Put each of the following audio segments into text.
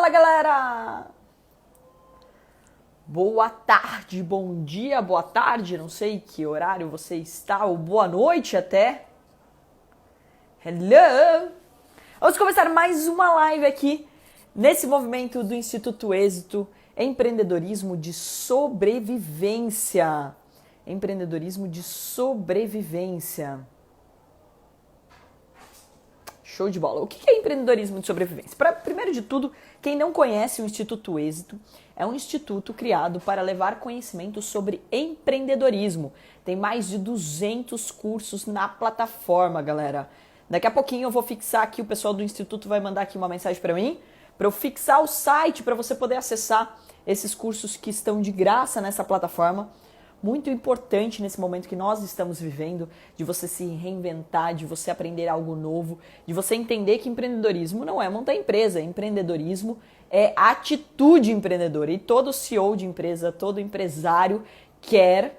Fala, galera! Boa tarde, bom dia, boa tarde, não sei que horário você está, ou boa noite até. Hello! Vamos começar mais uma live aqui, nesse movimento do Instituto Êxito, empreendedorismo de sobrevivência. Empreendedorismo de sobrevivência. Show de bola. O que é empreendedorismo de sobrevivência? Primeiro de tudo, quem não conhece o Instituto Êxito, é um instituto criado para levar conhecimento sobre empreendedorismo. Tem mais de 200 cursos na plataforma, galera. Daqui a pouquinho eu vou fixar aqui, o pessoal do instituto vai mandar aqui uma mensagem para mim, para eu fixar o site para você poder acessar esses cursos que estão de graça nessa plataforma. Muito importante nesse momento que nós estamos vivendo, de você se reinventar, de você aprender algo novo, de você entender que empreendedorismo não é montar empresa, empreendedorismo é atitude empreendedora. E todo CEO de empresa, todo empresário quer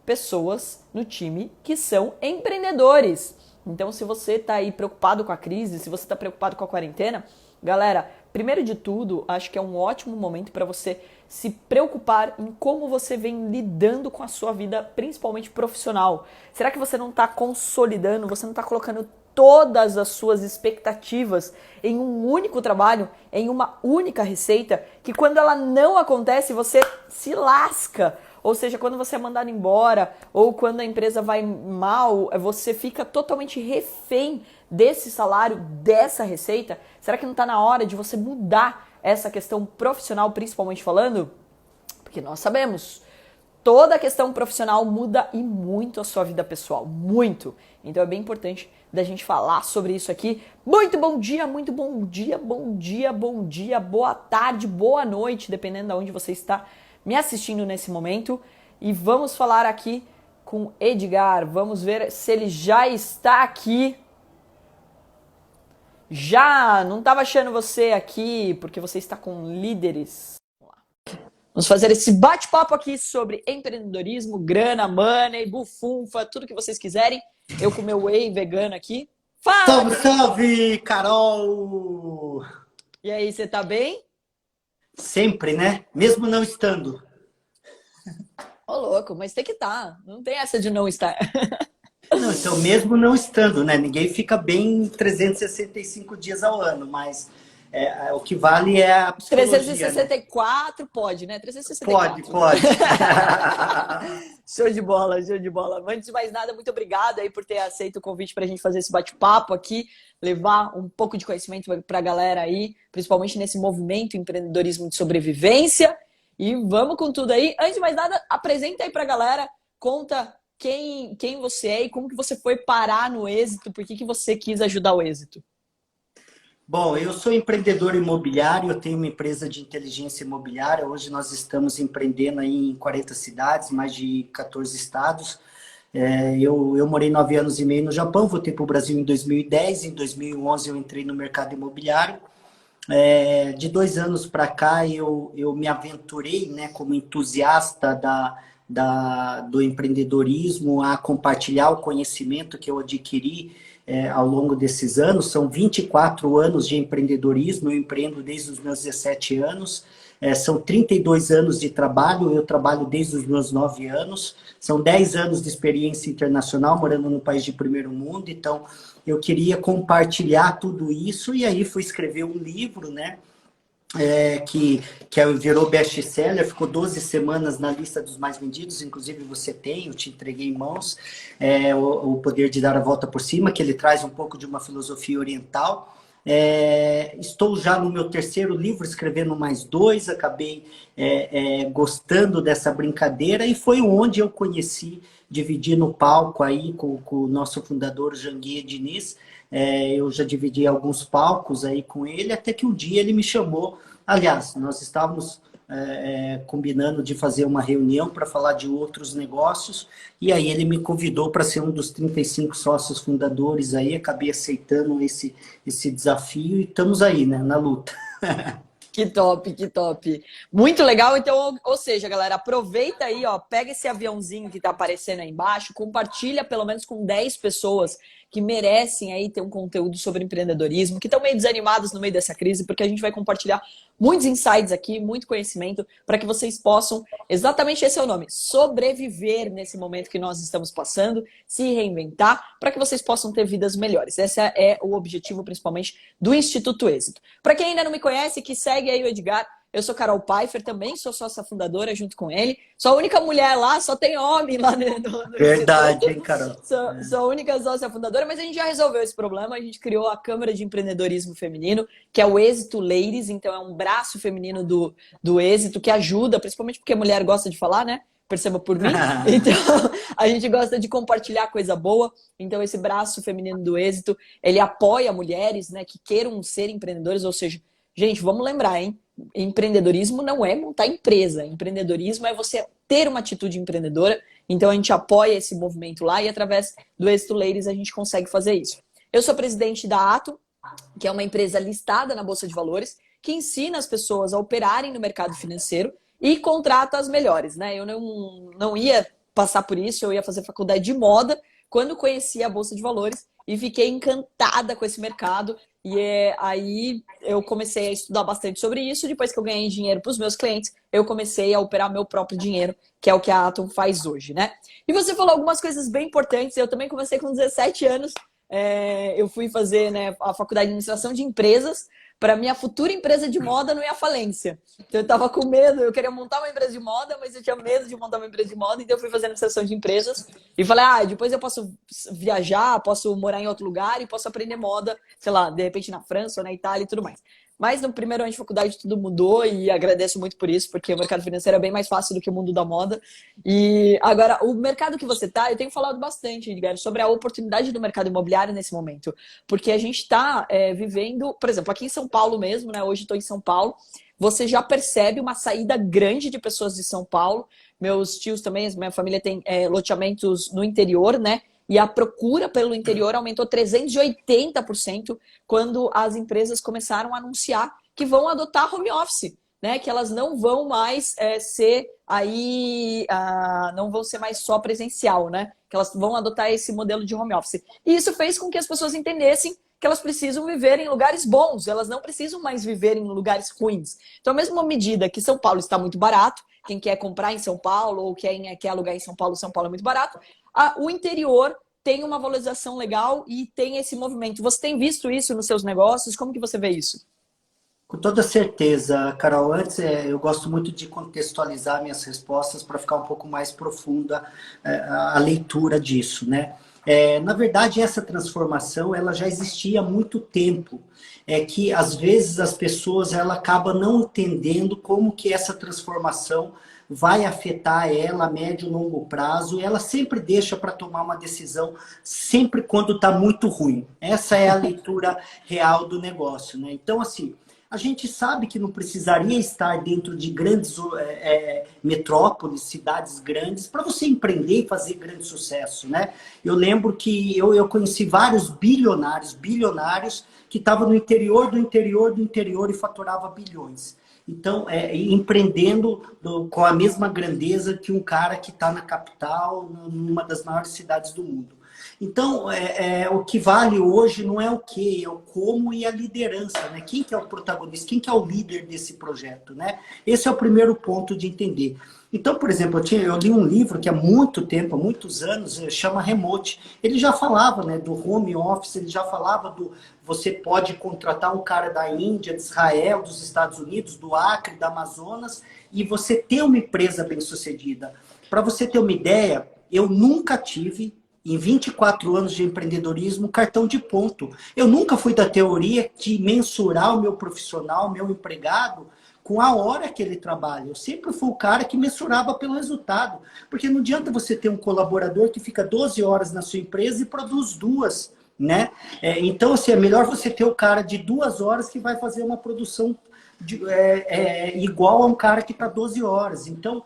pessoas no time que são empreendedores. Então, se você está aí preocupado com a crise, se você está preocupado com a quarentena, galera, primeiro de tudo, acho que é um ótimo momento para você se preocupar em como você vem lidando com a sua vida, principalmente profissional. Será que você não está consolidando, você não está colocando todas as suas expectativas em um único trabalho, em uma única receita, que quando ela não acontece, você se lasca? Ou seja, quando você é mandado embora, ou quando a empresa vai mal, você fica totalmente refém desse salário, dessa receita. Será que não está na hora de você mudar essa questão profissional, principalmente falando? Porque nós sabemos, toda a questão profissional muda e muito a sua vida pessoal, muito. Então é bem importante da gente falar sobre isso aqui. Muito bom dia, muito bom dia, bom dia, bom dia, boa tarde, boa noite, dependendo de onde você está me assistindo nesse momento. E vamos falar aqui com Edgar, vamos ver se ele já está aqui. Já, não estava achando você aqui, porque você está com líderes. Vamos fazer esse bate-papo aqui sobre empreendedorismo, grana, money, bufunfa, tudo que vocês quiserem. Eu com meu whey vegano aqui. Fala! Salve, salve, Carol! E aí, você tá bem? Sempre, né? Mesmo não estando. Ô, louco, mas tem que estar. Não tem essa de não estar. Não, então, mesmo não estando, né? Ninguém fica bem 365 dias ao ano, mas o que vale é a psicologia, né? 364 pode, né? Pode, 364. pode. Show de bola, show de bola. Antes de mais nada, muito obrigada aí por ter aceito o convite para a gente fazer esse bate-papo aqui, levar um pouco de conhecimento para a galera aí, principalmente nesse movimento empreendedorismo de sobrevivência. E vamos com tudo aí. Antes de mais nada, apresenta aí para a galera, conta quem você é e como que você foi parar no êxito, por que você quis ajudar o êxito. Bom, eu sou empreendedor imobiliário, eu tenho uma empresa de inteligência imobiliária. Hoje nós estamos empreendendo aí em 40 cidades, mais de 14 estados. Eu morei 9 anos e meio no Japão, voltei para o Brasil em 2010. Em 2011 eu entrei no mercado imobiliário. De 2 anos para cá eu me aventurei, né, como entusiasta do empreendedorismo, a compartilhar o conhecimento que eu adquiri ao longo desses anos. São 24 anos de empreendedorismo, eu empreendo desde os meus 17 anos. São 32 anos de trabalho, eu trabalho desde os meus 9 anos. São 10 anos de experiência internacional, morando num país de primeiro mundo. Então, eu queria compartilhar tudo isso e aí fui escrever um livro, né? Que virou best-seller, ficou 12 semanas na lista dos mais vendidos, inclusive você tem, eu te entreguei em mãos, o Poder de Dar a Volta por Cima, que ele traz um pouco de uma filosofia oriental. Estou já no meu 3º livro, escrevendo mais 2, acabei gostando dessa brincadeira e foi onde eu conheci, dividi no palco aí com o nosso fundador Janguier Diniz. Eu já dividi alguns palcos aí com ele, até que um dia ele me chamou. Aliás, nós estávamos combinando de fazer uma reunião para falar de outros negócios, e aí ele me convidou para ser um dos 35 sócios fundadores aí, acabei aceitando esse desafio e estamos aí, né, na luta. Que top, que top. Muito legal. Então, ou seja, galera, aproveita aí, ó, pega esse aviãozinho que tá aparecendo aí embaixo, compartilha pelo menos com 10 pessoas que merecem aí ter um conteúdo sobre empreendedorismo, que estão meio desanimados no meio dessa crise, porque a gente vai compartilhar muitos insights aqui, muito conhecimento, para que vocês possam, exatamente esse é o nome, sobreviver nesse momento que nós estamos passando, se reinventar, para que vocês possam ter vidas melhores. Esse é o objetivo, principalmente, do Instituto Êxito. Para quem ainda não me conhece, que segue aí o Edgar, eu sou Carol Pfeiffer, também sou sócia fundadora junto com ele. Sou a única mulher lá, só tem homem lá no Verdade, Instituto. hein, Carol? Sou a única sócia fundadora, mas a gente já resolveu esse problema. A gente criou a Câmara de Empreendedorismo Feminino, que é o Êxito Ladies, então é um braço feminino do Êxito, que ajuda, principalmente porque a mulher gosta de falar, né? Perceba por mim. Então, a gente gosta de compartilhar coisa boa. Então, esse braço feminino do Êxito, ele apoia mulheres, né, que queiram ser empreendedoras, ou seja, gente, vamos lembrar, hein? Empreendedorismo não é montar empresa. Empreendedorismo é você ter uma atitude empreendedora. Então a gente apoia esse movimento lá e através do Êxito Ladies a gente consegue fazer isso. Eu sou presidente da Atom, que é uma empresa listada na Bolsa de Valores, que ensina as pessoas a operarem no mercado financeiro e contrata as melhores, né? Eu não ia passar por isso, eu ia fazer faculdade de moda quando conheci a Bolsa de Valores e fiquei encantada com esse mercado. E aí eu comecei a estudar bastante sobre isso. Depois que eu ganhei dinheiro para os meus clientes, eu comecei a operar meu próprio dinheiro, que é o que a Atom faz hoje, né? E você falou algumas coisas bem importantes. Eu também comecei com 17 anos. Eu fui fazer, né, a faculdade de administração de empresas para minha futura empresa de moda não ir à falência. Então eu estava com medo, eu queria montar uma empresa de moda, mas eu tinha medo de montar uma empresa de moda, então eu fui fazer administração de empresas e falei, depois eu posso viajar, posso morar em outro lugar e posso aprender moda, sei lá, de repente na França ou na Itália e tudo mais. Mas no primeiro ano de faculdade tudo mudou e agradeço muito por isso, porque o mercado financeiro é bem mais fácil do que o mundo da moda. E agora, o mercado que você tá, eu tenho falado bastante, Edgar, sobre a oportunidade do mercado imobiliário nesse momento. Porque a gente está vivendo, por exemplo, aqui em São Paulo mesmo, né? Hoje estou em São Paulo, você já percebe uma saída grande de pessoas de São Paulo. Meus tios também, minha família tem loteamentos no interior, né? E a procura pelo interior aumentou 380% quando as empresas começaram a anunciar que vão adotar home office, né? Que elas não vão mais ser aí, não vão ser mais só presencial, né? Que elas vão adotar esse modelo de home office. E isso fez com que as pessoas entendessem que elas precisam viver em lugares bons, elas não precisam mais viver em lugares ruins. Então, a mesma medida que São Paulo está muito barato, quem quer comprar em São Paulo ou quer alugar em São Paulo é muito barato, o interior tem uma valorização legal e tem esse movimento. Você tem visto isso nos seus negócios? Como que você vê isso? Com toda certeza, Carol. Antes, eu gosto muito de contextualizar minhas respostas para ficar um pouco mais profunda a leitura disso, né? Na verdade, essa transformação ela já existia há muito tempo. É que, às vezes, as pessoas ela acabam não entendendo como que essa transformação vai afetar ela a médio e longo prazo, e ela sempre deixa para tomar uma decisão sempre quando está muito ruim. Essa é a leitura real do negócio, né? Então, assim, a gente sabe que não precisaria estar dentro de grandes metrópoles, cidades grandes, para você empreender e fazer grande sucesso, né? Eu lembro que eu conheci vários bilionários que estavam no interior do interior do interior e faturava bilhões. Então, empreendendo com a mesma grandeza que um cara que está na capital, numa das maiores cidades do mundo. Então, o que vale hoje não é o que, é o como e a liderança, né? Quem que é o protagonista, quem que é o líder desse projeto, né? Esse é o primeiro ponto de entender. Então, por exemplo, eu li um livro que há muito tempo, há muitos anos, chama Remote. Ele já falava, né, do home office, ele já falava você pode contratar um cara da Índia, de Israel, dos Estados Unidos, do Acre, da Amazonas, e você ter uma empresa bem-sucedida. Para você ter uma ideia, eu nunca tive, em 24 anos de empreendedorismo, cartão de ponto. Eu nunca fui da teoria de mensurar o meu profissional, o meu empregado, com a hora que ele trabalha. Eu sempre fui o cara que mensurava pelo resultado. Porque não adianta você ter um colaborador que fica 12 horas na sua empresa e produz 2, né? Então, assim, é melhor você ter o cara de 2 horas que vai fazer uma produção igual a um cara que está 12 horas. Então,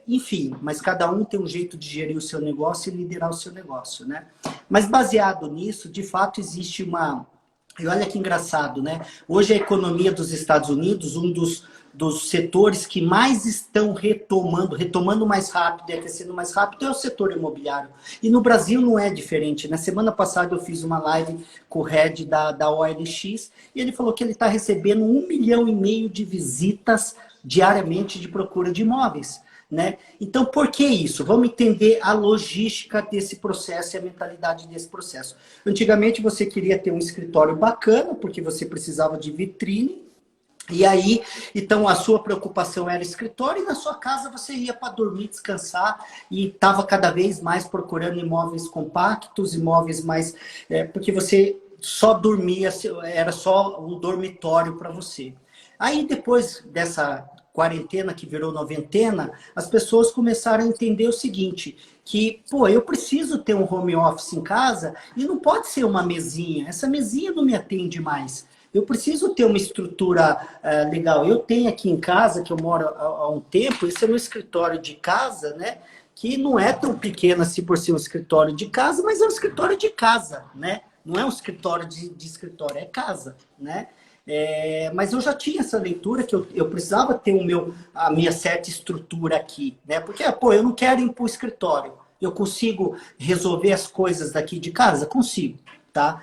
enfim, mas cada um tem um jeito de gerir o seu negócio e liderar o seu negócio, né? Mas baseado nisso, de fato, existe uma E olha que engraçado, né? Hoje a economia dos Estados Unidos, dos setores que mais estão retomando mais rápido e aquecendo mais rápido é o setor imobiliário. E no Brasil não é diferente. Na semana passada eu fiz uma live com o head da OLX e ele falou que ele está recebendo 1,5 milhão de visitas diariamente de procura de imóveis. Né? Então, por que isso? Vamos entender a logística desse processo e a mentalidade desse processo. Antigamente, você queria ter um escritório bacana, porque você precisava de vitrine, e aí, então, a sua preocupação era escritório, e na sua casa você ia para dormir, descansar, e estava cada vez mais procurando imóveis compactos, imóveis mais... porque você só dormia, era só um dormitório para você. Aí, depois dessa quarentena que virou noventena, as pessoas começaram a entender o seguinte, que, pô, eu preciso ter um home office em casa e não pode ser uma mesinha. Essa mesinha não me atende mais. Eu preciso ter uma estrutura legal. Eu tenho aqui em casa, que eu moro há um tempo, esse é meu escritório de casa, né? Que não é tão pequeno assim por ser um escritório de casa, mas é um escritório de casa, né? Não é um escritório de escritório, é casa, né? Mas eu já tinha essa leitura que eu precisava ter a minha certa estrutura aqui, né? Porque, pô, eu não quero ir para o escritório. Eu consigo resolver as coisas daqui de casa? Consigo, tá?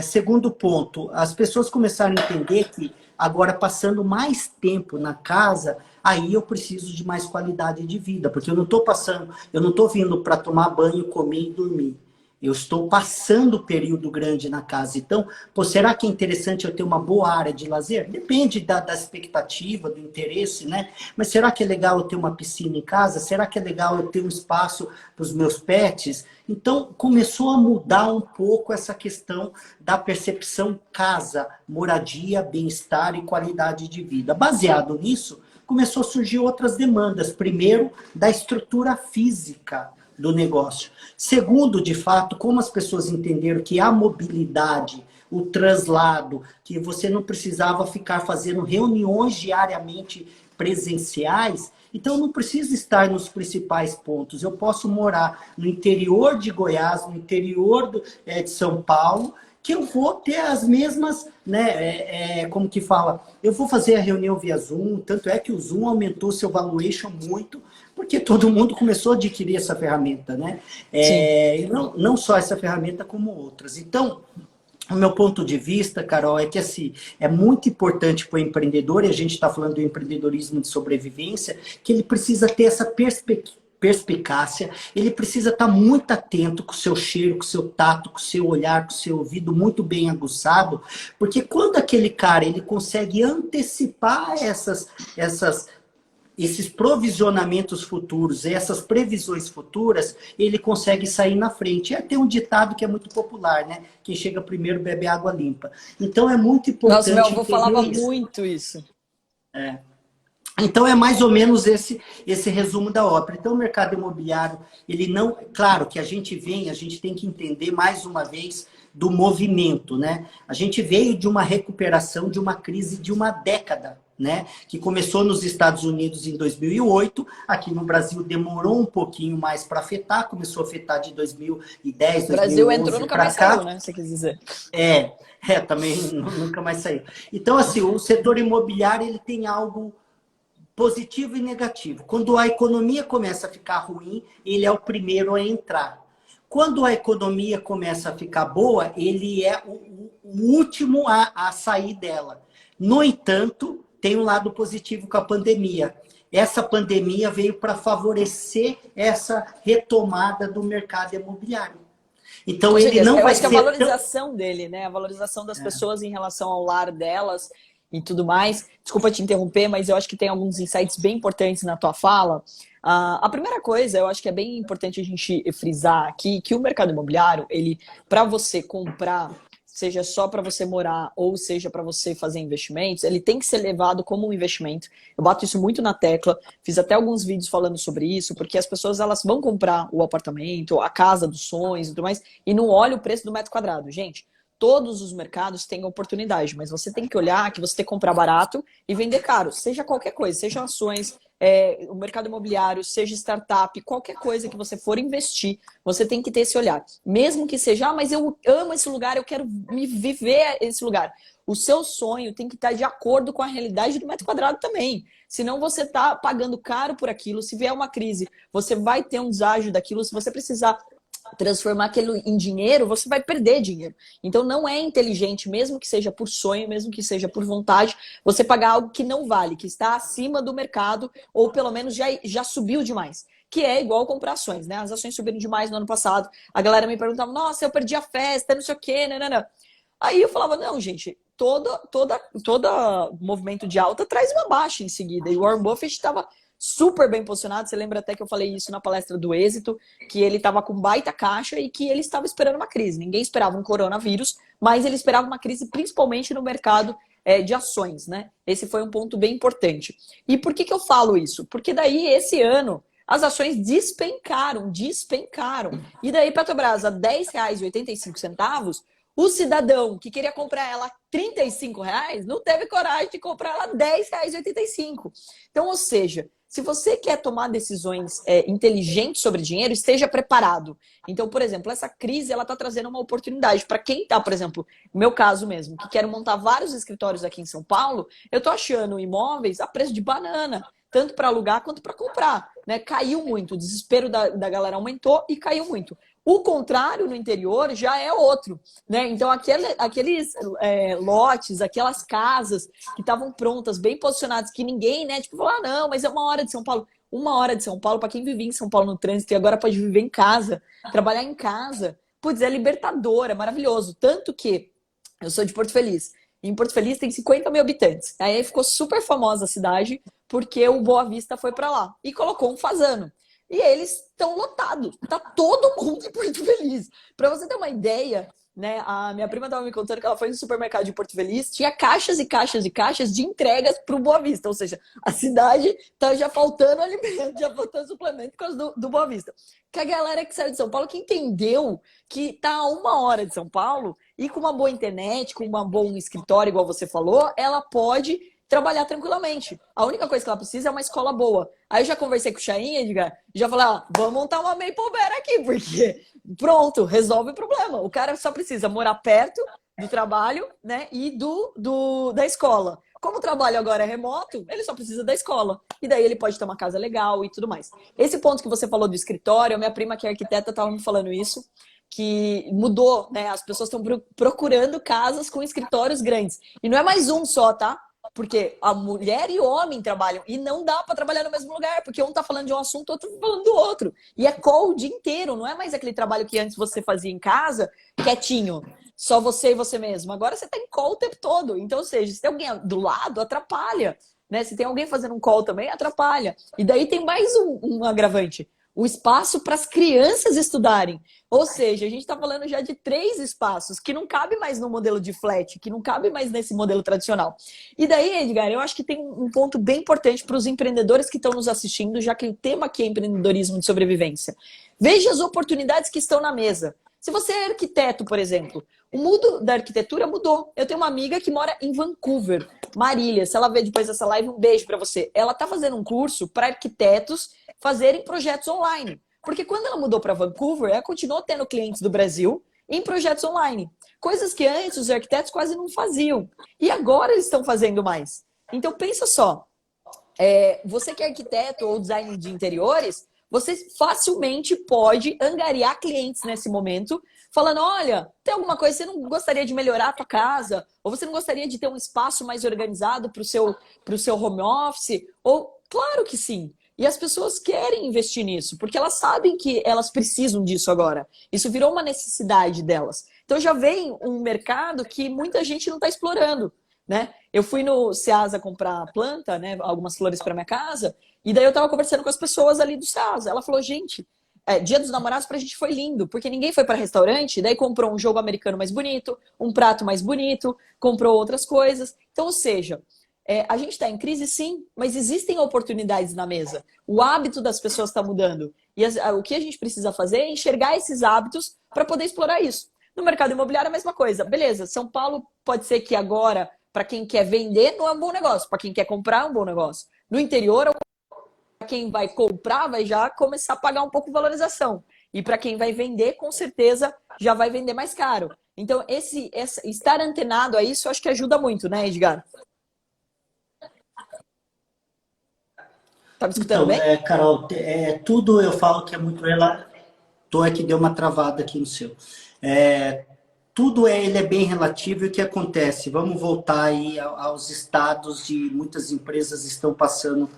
Segundo ponto, as pessoas começaram a entender que agora passando mais tempo na casa, aí eu preciso de mais qualidade de vida, porque eu não estou vindo para tomar banho, comer e dormir. Eu estou passando período grande na casa. Então, pô, será que é interessante eu ter uma boa área de lazer? Depende da expectativa, do interesse, né? Mas será que é legal eu ter uma piscina em casa? Será que é legal eu ter um espaço para os meus pets? Então, começou a mudar um pouco essa questão da percepção casa, moradia, bem-estar e qualidade de vida. Baseado nisso, começou a surgir outras demandas. Primeiro, da estrutura física do negócio. Segundo, de fato, como as pessoas entenderam que a mobilidade, o translado, que você não precisava ficar fazendo reuniões diariamente presenciais, então eu não preciso estar nos principais pontos. Eu posso morar no interior de Goiás, no interior de São Paulo, que eu vou ter as mesmas, né, como que fala, eu vou fazer a reunião via Zoom, tanto é que o Zoom aumentou seu valuation muito, porque todo mundo começou a adquirir essa ferramenta, né? Sim. E não só essa ferramenta, como outras. Então, o meu ponto de vista, Carol, é que assim, é muito importante para o empreendedor, e a gente está falando do empreendedorismo de sobrevivência, que ele precisa ter essa perspicácia, ele precisa estar muito atento com o seu cheiro, com o seu tato, com o seu olhar, com o seu ouvido muito bem aguçado, porque quando aquele cara ele consegue antecipar esses provisionamentos futuros, essas previsões futuras, ele consegue sair na frente. E tem um ditado que é muito popular, né? Quem chega primeiro bebe água limpa. Então é muito Nossa, meu importante avô entender falava isso. muito isso. Então é mais ou menos esse resumo da ópera. Então o mercado imobiliário, ele não... Claro que a gente tem que entender mais uma vez do movimento, né? A gente veio de uma recuperação, de uma crise de uma década, né? Que começou nos Estados Unidos em 2008, aqui no Brasil demorou um pouquinho mais para afetar, começou a afetar de 2010, O Brasil entrou, 2011 nunca para mais saiu, cá. né? Você quis dizer. Também nunca mais saiu. Então, assim, o setor imobiliário ele tem algo positivo e negativo. Quando a economia começa a ficar ruim, ele é o primeiro a entrar. Quando a economia começa a ficar boa, ele é o último a sair dela. No entanto, tem um lado positivo com a pandemia. Essa pandemia veio para favorecer essa retomada do mercado imobiliário. Então, Com ele certeza. não Eu vai acho que a ser tão... valorização dele, né? A valorização das pessoas em relação ao lar delas e tudo mais. Desculpa te interromper, mas eu acho que tem alguns insights bem importantes na tua fala. A primeira coisa, eu acho que é bem importante a gente frisar aqui que o mercado imobiliário, ele, para você comprar, seja só para você morar ou seja para você fazer investimentos, ele tem que ser levado como um investimento. Eu bato isso muito na tecla, fiz até alguns vídeos falando sobre isso, porque as pessoas elas vão comprar o apartamento, a casa dos sonhos e tudo mais, e não olham o preço do metro quadrado. Gente, todos os mercados têm oportunidade, mas você tem que olhar que você tem que comprar barato e vender caro, seja qualquer coisa, seja ações, o mercado imobiliário, seja startup, qualquer coisa que você for investir, você tem que ter esse olhar. Mesmo que seja, mas eu amo esse lugar, eu quero me viver esse lugar. O seu sonho tem que estar de acordo com a realidade do metro quadrado também. Senão você está pagando caro por aquilo. Se vier uma crise, você vai ter um deságio daquilo. Se você precisar transformar aquilo em dinheiro, você vai perder dinheiro. Então não é inteligente, mesmo que seja por sonho, mesmo que seja por vontade, você pagar algo que não vale, que está acima do mercado, ou pelo menos já subiu demais. Que é igual comprar ações, né? As ações subiram demais no ano passado. A galera me perguntava, nossa, eu perdi a festa, não sei o quê, não. Aí eu falava, não, gente, todo movimento de alta traz uma baixa em seguida. E o Warren Buffett estava super bem posicionado. Você lembra até que eu falei isso na palestra do Êxito, que ele estava com baita caixa e que ele estava esperando uma crise. Ninguém esperava um coronavírus, mas ele esperava uma crise principalmente no mercado de ações, né? Esse foi um ponto bem importante. E por que eu falo isso? Porque daí, esse ano, as ações despencaram. E daí, Petrobras, a R$10,85, o cidadão que queria comprar ela a R$35 não teve coragem de comprar ela a R$10,85. Então, ou seja, se você quer tomar decisões inteligentes sobre dinheiro, esteja preparado. Então, por exemplo, essa crise ela está trazendo uma oportunidade. Para quem está, por exemplo, no meu caso mesmo, que quero montar vários escritórios aqui em São Paulo, eu estou achando imóveis a preço de banana, tanto para alugar quanto para comprar. Né? Caiu muito, o desespero da galera aumentou e caiu muito. O contrário no interior já é outro, né? Então aqueles lotes, aquelas casas que estavam prontas, bem posicionadas, que ninguém, né? Tipo, falou, não, mas é 1 hora de São Paulo. 1 hora de São Paulo, para quem vivia em São Paulo no trânsito e agora pode viver em casa, trabalhar em casa, putz, é libertador, é maravilhoso. Tanto que eu sou de Porto Feliz. E em Porto Feliz tem 50 mil habitantes. Aí ficou super famosa a cidade porque o Boa Vista foi para lá e colocou um fazano. E eles estão lotados. Tá todo mundo em Porto Feliz. Para você ter uma ideia, né? A minha prima estava me contando que ela foi no supermercado de Porto Feliz, tinha caixas e caixas e caixas de entregas para o Boa Vista. Ou seja, a cidade tá já faltando alimento, já faltando suplemento por causa do Boa Vista. Que a galera que saiu de São Paulo, que entendeu que tá a 1 hora de São Paulo e com uma boa internet, com um bom escritório, igual você falou, ela pode trabalhar tranquilamente. A única coisa que ela precisa é uma escola boa. Aí eu já conversei com o Chain, Edgar, e já falei, vamos montar uma Maple Bear aqui, porque pronto, resolve o problema. O cara só precisa morar perto do trabalho, né, e da escola. Como o trabalho agora é remoto, ele só precisa da escola. E daí ele pode ter uma casa legal e tudo mais. Esse ponto que você falou do escritório, a minha prima que é arquiteta estava me falando isso, que mudou, né? As pessoas estão procurando casas com escritórios grandes. E não é mais um só, tá? Porque a mulher e o homem trabalham e não dá para trabalhar no mesmo lugar, porque um tá falando de um assunto, outro tá falando do outro. E é call o dia inteiro, não é mais aquele trabalho que antes você fazia em casa, quietinho, só você e você mesmo. Agora você tá em call o tempo todo. Então, ou seja, se tem alguém do lado, atrapalha. Né? Se tem alguém fazendo um call também, atrapalha. E daí tem mais um agravante. O espaço para as crianças estudarem. Ou seja, a gente está falando já de 3 espaços que não cabe mais no modelo de flat, que não cabe mais nesse modelo tradicional. E daí, Edgar, eu acho que tem um ponto bem importante para os empreendedores que estão nos assistindo, já que o tema aqui é empreendedorismo de sobrevivência. Veja as oportunidades que estão na mesa. Se você é arquiteto, por exemplo, o mundo da arquitetura mudou. Eu tenho uma amiga que mora em Vancouver, Marília. Se ela ver depois dessa live, um beijo para você. Ela está fazendo um curso para arquitetos fazerem projetos online. Porque quando ela mudou para Vancouver, ela continuou tendo clientes do Brasil em projetos online. Coisas que antes os arquitetos quase não faziam. E agora eles estão fazendo mais. Então pensa só, você que é arquiteto ou designer de interiores, você facilmente pode angariar clientes nesse momento, falando, olha, tem alguma coisa, você não gostaria de melhorar a tua casa? Ou você não gostaria de ter um espaço mais organizado para o seu home office? Ou, claro que sim. E as pessoas querem investir nisso, porque elas sabem que elas precisam disso agora. Isso virou uma necessidade delas. Então já vem um mercado que muita gente não está explorando. Né? Eu fui no Ceasa comprar planta, né, algumas flores para minha casa, e daí eu tava conversando com as pessoas ali do Ceasa. Ela falou, gente, Dia dos Namorados pra gente foi lindo, porque ninguém foi para restaurante, daí comprou um jogo americano mais bonito, um prato mais bonito, comprou outras coisas. Então, ou seja, a gente está em crise sim, mas existem oportunidades na mesa. O hábito das pessoas está mudando. E o que a gente precisa fazer é enxergar esses hábitos para poder explorar isso. No mercado imobiliário é a mesma coisa. Beleza, São Paulo pode ser que agora, para quem quer vender, não é um bom negócio. Para quem quer comprar, é um bom negócio. No interior, quem vai comprar, vai já começar a pagar um pouco de valorização. E para quem vai vender, com certeza, já vai vender mais caro. Então, estar antenado a isso, eu acho que ajuda muito, né, Edgar? Tá me escutando Então, bem? Carol, tudo eu falo que é muito relativo. Tô aqui, deu uma travada aqui no seu. É, tudo ele é bem relativo e o que acontece? Vamos voltar aí aos estados de muitas empresas estão passando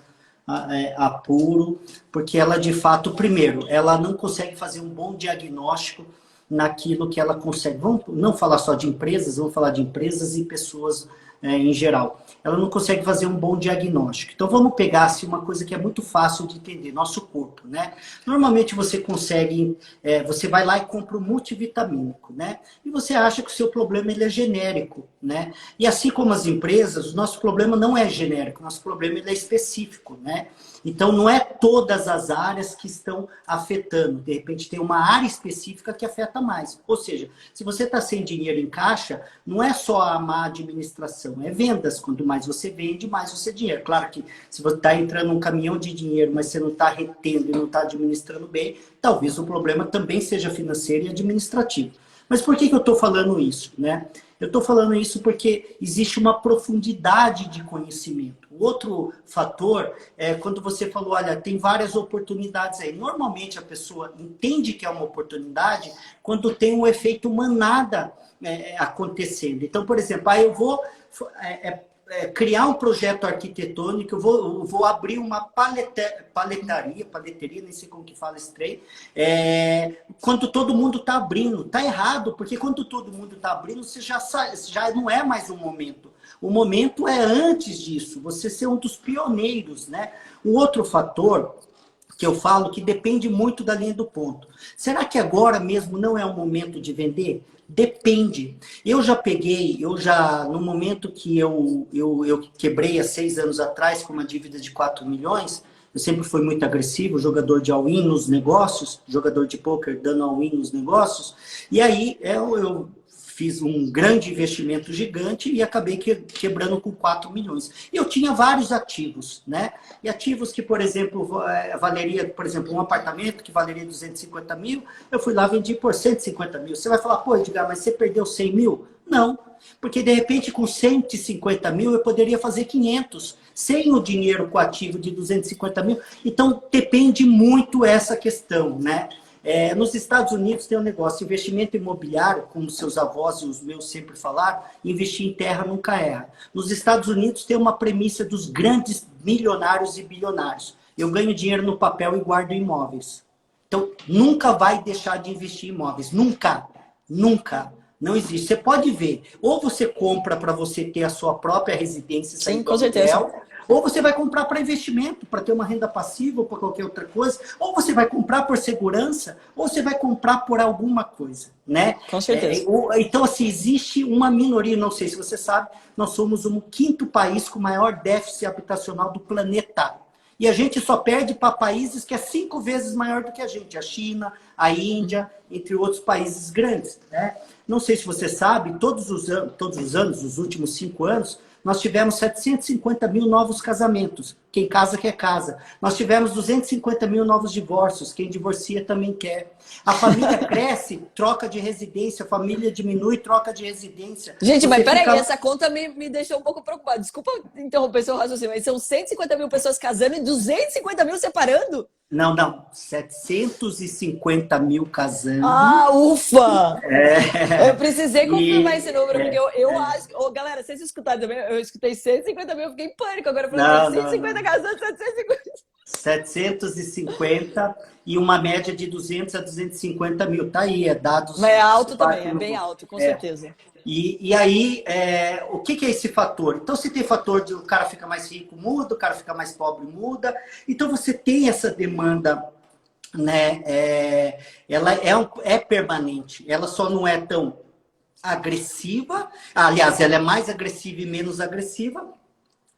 apuro, porque ela de fato, primeiro, ela não consegue fazer um bom diagnóstico naquilo que ela consegue. Vamos não falar só de empresas, vamos falar de empresas e pessoas em geral. Ela não consegue fazer um bom diagnóstico. Então vamos pegar assim, uma coisa que é muito fácil de entender, nosso corpo, né? Normalmente você consegue, você vai lá e compra um multivitamínico, né? E você acha que o seu problema ele é genérico, né? E assim como as empresas, o nosso problema não é genérico, o nosso problema ele é específico, né? Então, não é todas as áreas que estão afetando. De repente, tem uma área específica que afeta mais. Ou seja, se você está sem dinheiro em caixa, não é só a má administração, é vendas. Quanto mais você vende, mais você tem dinheiro. Claro que se você está entrando um caminhão de dinheiro, mas você não está retendo e não está administrando bem, talvez o problema também seja financeiro e administrativo. Mas por que eu estou falando isso, né? Eu estou falando isso porque existe uma profundidade de conhecimento. O outro fator é quando você falou, olha, tem várias oportunidades aí. Normalmente a pessoa entende que é uma oportunidade quando tem um efeito manada acontecendo. Então, por exemplo, eu vou criar um projeto arquitetônico, eu vou abrir uma paleteria, nem sei como que fala esse trem, quando todo mundo está abrindo. Está errado, porque quando todo mundo está abrindo, você já não é mais o momento. O momento é antes disso, você ser um dos pioneiros, né? Um outro fator que eu falo que depende muito da linha do ponto. Será que agora mesmo não é o momento de vender? Depende. No momento que eu quebrei há 6 anos atrás com uma dívida de 4 milhões, eu sempre fui muito agressivo, jogador de all-in nos negócios, jogador de pôquer dando all-in nos negócios, e aí eu fiz um grande investimento gigante e acabei quebrando com 4 milhões. E eu tinha vários ativos, né? E ativos que, por exemplo, valeria, por exemplo, um apartamento que valeria 250 mil, eu fui lá e vendi por 150 mil. Você vai falar, pô, Edgar, mas você perdeu 100 mil? Não, porque de repente com 150 mil eu poderia fazer 500, sem o dinheiro com ativo de 250 mil. Então, depende muito essa questão, né? Nos Estados Unidos tem um negócio, investimento imobiliário, como seus avós e os meus sempre falaram, investir em terra nunca erra. Nos Estados Unidos tem uma premissa dos grandes milionários e bilionários. Eu ganho dinheiro no papel e guardo imóveis. Então, nunca vai deixar de investir em imóveis. Nunca. Nunca. Não existe. Você pode ver. Ou você compra para você ter a sua própria residência. Sim, com certeza. Ou você vai comprar para investimento, para ter uma renda passiva ou para qualquer outra coisa. Ou você vai comprar por segurança, ou você vai comprar por alguma coisa, né? Com certeza. Então, assim, existe uma minoria, não sei se você sabe, nós somos o 5º país com maior déficit habitacional do planeta. E a gente só perde para países que é 5 vezes maior do que a gente. A China, a Índia, entre outros países grandes, né? Não sei se você sabe, todos os anos, os últimos 5 anos, nós tivemos 750 mil novos casamentos. Quem casa quer casa. Nós tivemos 250 mil novos divórcios. Quem divorcia também quer. A família cresce, troca de residência. A família diminui, troca de residência. Gente, mas peraí, essa conta me deixou um pouco preocupada. Desculpa interromper seu raciocínio, mas são 150 mil pessoas casando e 250 mil separando? Não. 750 mil casando. Ah, ufa! Eu precisei confirmar esse número, porque eu acho... galera, vocês escutaram também? Eu escutei 150 mil, eu fiquei em pânico. Agora eu falei 150 casando, 750. 750 e uma média de 200 a 250 mil. Tá aí, dados... Mas é alto também, é bem alto, com certeza. E aí, o que é esse fator? Então, se tem fator de o cara fica mais rico, muda, o cara fica mais pobre, muda. Então, você tem essa demanda, né? Ela é permanente, ela só não é tão agressiva. Aliás, ela é mais agressiva e menos agressiva,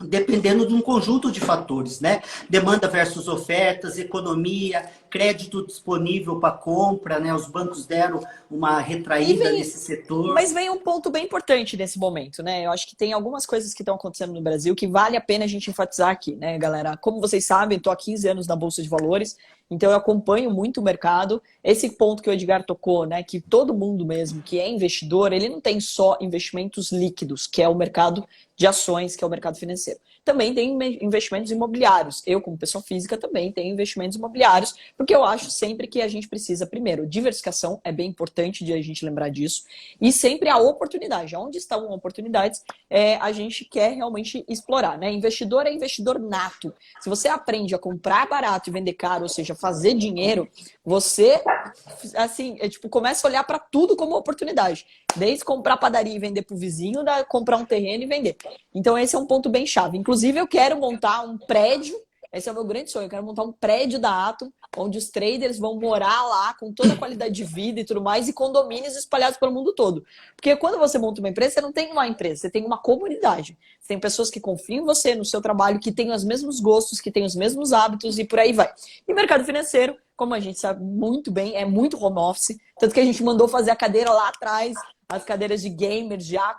dependendo de um conjunto de fatores, né? Demanda versus ofertas, economia, crédito disponível para compra, né? Os bancos deram uma E retraída vem, nesse setor. mas vem um ponto bem importante nesse momento, né? Eu acho que tem algumas coisas que estão acontecendo no Brasil que vale a pena a gente enfatizar aqui, né, galera? Como vocês sabem, estou há 15 anos na Bolsa de Valores, então eu acompanho muito o mercado. Esse ponto que o Edgar tocou, né, que todo mundo mesmo que é investidor, ele não tem só investimentos líquidos, que é o mercado de ações, que é o mercado financeiro. Também tem investimentos imobiliários. Eu, como pessoa física, também tenho investimentos imobiliários, porque eu acho sempre que a gente precisa, primeiro, diversificação, é bem importante de a gente lembrar disso, e sempre a oportunidade. Onde estão oportunidades, a gente quer realmente explorar, né? Investidor é investidor nato. Se você aprende a comprar barato e vender caro, ou seja, fazer dinheiro, você, assim, começa a olhar para tudo como oportunidade. Desde comprar padaria e vender para o vizinho, da comprar um terreno e vender. Então, esse é um ponto bem chave. Inclusive, eu quero montar um prédio, esse é o meu grande sonho, eu quero montar um prédio da Atom, onde os traders vão morar lá com toda a qualidade de vida e tudo mais, e condomínios espalhados pelo mundo todo. Porque quando você monta uma empresa, você não tem uma empresa, você tem uma comunidade. Você tem pessoas que confiam em você, no seu trabalho, que têm os mesmos gostos, que têm os mesmos hábitos e por aí vai. E mercado financeiro, como a gente sabe muito bem, é muito home office, tanto que a gente mandou fazer a cadeira lá atrás, as cadeiras de gamers já,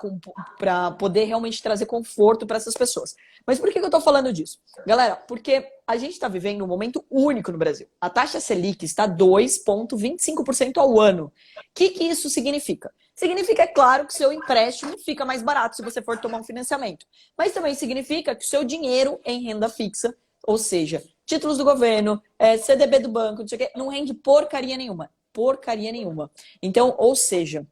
para poder realmente trazer conforto para essas pessoas. Mas por que eu estou falando disso? Galera, porque a gente está vivendo um momento único no Brasil. A taxa Selic está 2,25% ao ano. O que isso significa? Significa, é claro, que o seu empréstimo fica mais barato se você for tomar um financiamento. Mas também significa que o seu dinheiro em renda fixa, ou seja, títulos do governo, CDB do banco, não sei o quê, não rende porcaria nenhuma. Porcaria nenhuma. Então, ou seja,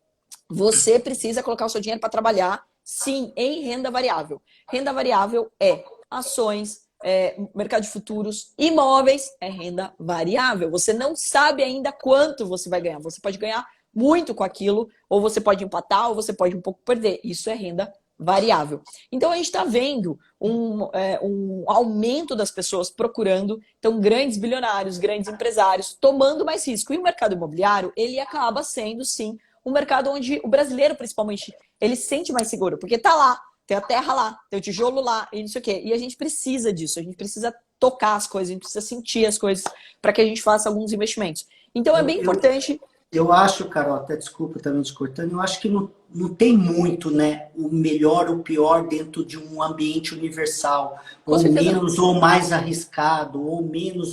você precisa colocar o seu dinheiro para trabalhar, sim, em renda variável. Renda variável é ações, mercado de futuros, imóveis, é renda variável. Você não sabe ainda quanto você vai ganhar. Você pode ganhar muito com aquilo, ou você pode empatar, ou você pode um pouco perder. Isso é renda variável. Então a gente está vendo um aumento das pessoas procurando, então grandes bilionários, grandes empresários, tomando mais risco. E o mercado imobiliário, ele acaba sendo, sim, um mercado onde o brasileiro, principalmente, ele se sente mais seguro, porque tá lá, tem a terra lá, tem o tijolo lá, e não sei o quê. E a gente precisa disso, a gente precisa tocar as coisas, a gente precisa sentir as coisas para que a gente faça alguns investimentos. Então é bem importante. Eu acho, Carol, até desculpa também te cortando, eu acho que não tem muito, né, o melhor ou o pior dentro de um ambiente universal, ou menos ou mais arriscado, ou menos,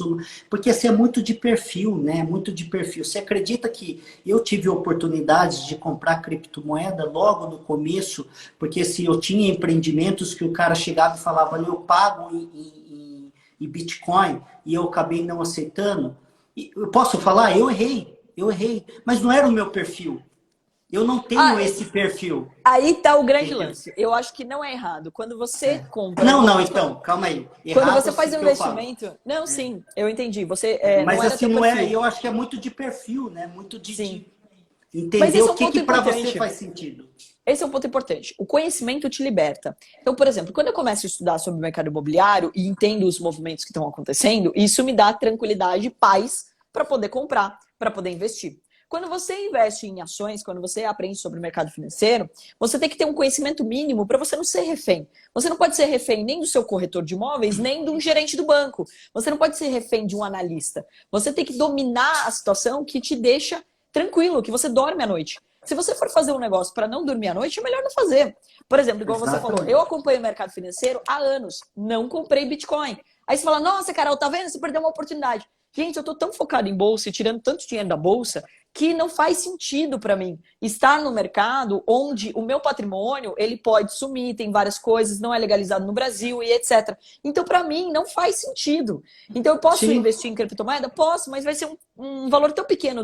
porque assim, é muito de perfil, né, muito de perfil. Você acredita que eu tive oportunidade de comprar criptomoeda logo no começo, porque assim, eu tinha empreendimentos que o cara chegava e falava, eu pago em Bitcoin, e eu acabei não aceitando. Eu posso falar? Eu errei, mas não era o meu perfil. Eu não tenho esse perfil. Aí tá o grande lance. Eu acho que não é errado. Quando você compra... Não, então, calma aí. Errado, quando você faz um investimento... Não, sim, eu entendi. Você, mas não era assim, não é... Eu acho que é muito de perfil, né? Muito de entender mas esse é um o que ponto para você faz sentido. Esse é um ponto importante. O conhecimento te liberta. Então, por exemplo, quando eu começo a estudar sobre o mercado imobiliário e entendo os movimentos que estão acontecendo, isso me dá tranquilidade e paz para poder comprar, para poder investir. Quando você investe em ações, quando você aprende sobre o mercado financeiro, você tem que ter um conhecimento mínimo para você não ser refém. Você não pode ser refém nem do seu corretor de imóveis, nem de um gerente do banco. Você não pode ser refém de um analista. Você tem que dominar a situação que te deixa tranquilo, que você dorme à noite. Se você for fazer um negócio para não dormir à noite, é melhor não fazer. Por exemplo, igual você falou, eu acompanho o mercado financeiro há anos, não comprei Bitcoin. Aí você fala, nossa, Carol, tá vendo? Você perdeu uma oportunidade. Gente, eu tô tão focado em bolsa e tirando tanto dinheiro da bolsa que não faz sentido para mim estar no mercado onde o meu patrimônio ele pode sumir, tem várias coisas, não é legalizado no Brasil e etc. Então, para mim, não faz sentido. Então, eu posso investir em criptomoeda? Posso, mas vai ser um valor tão pequeno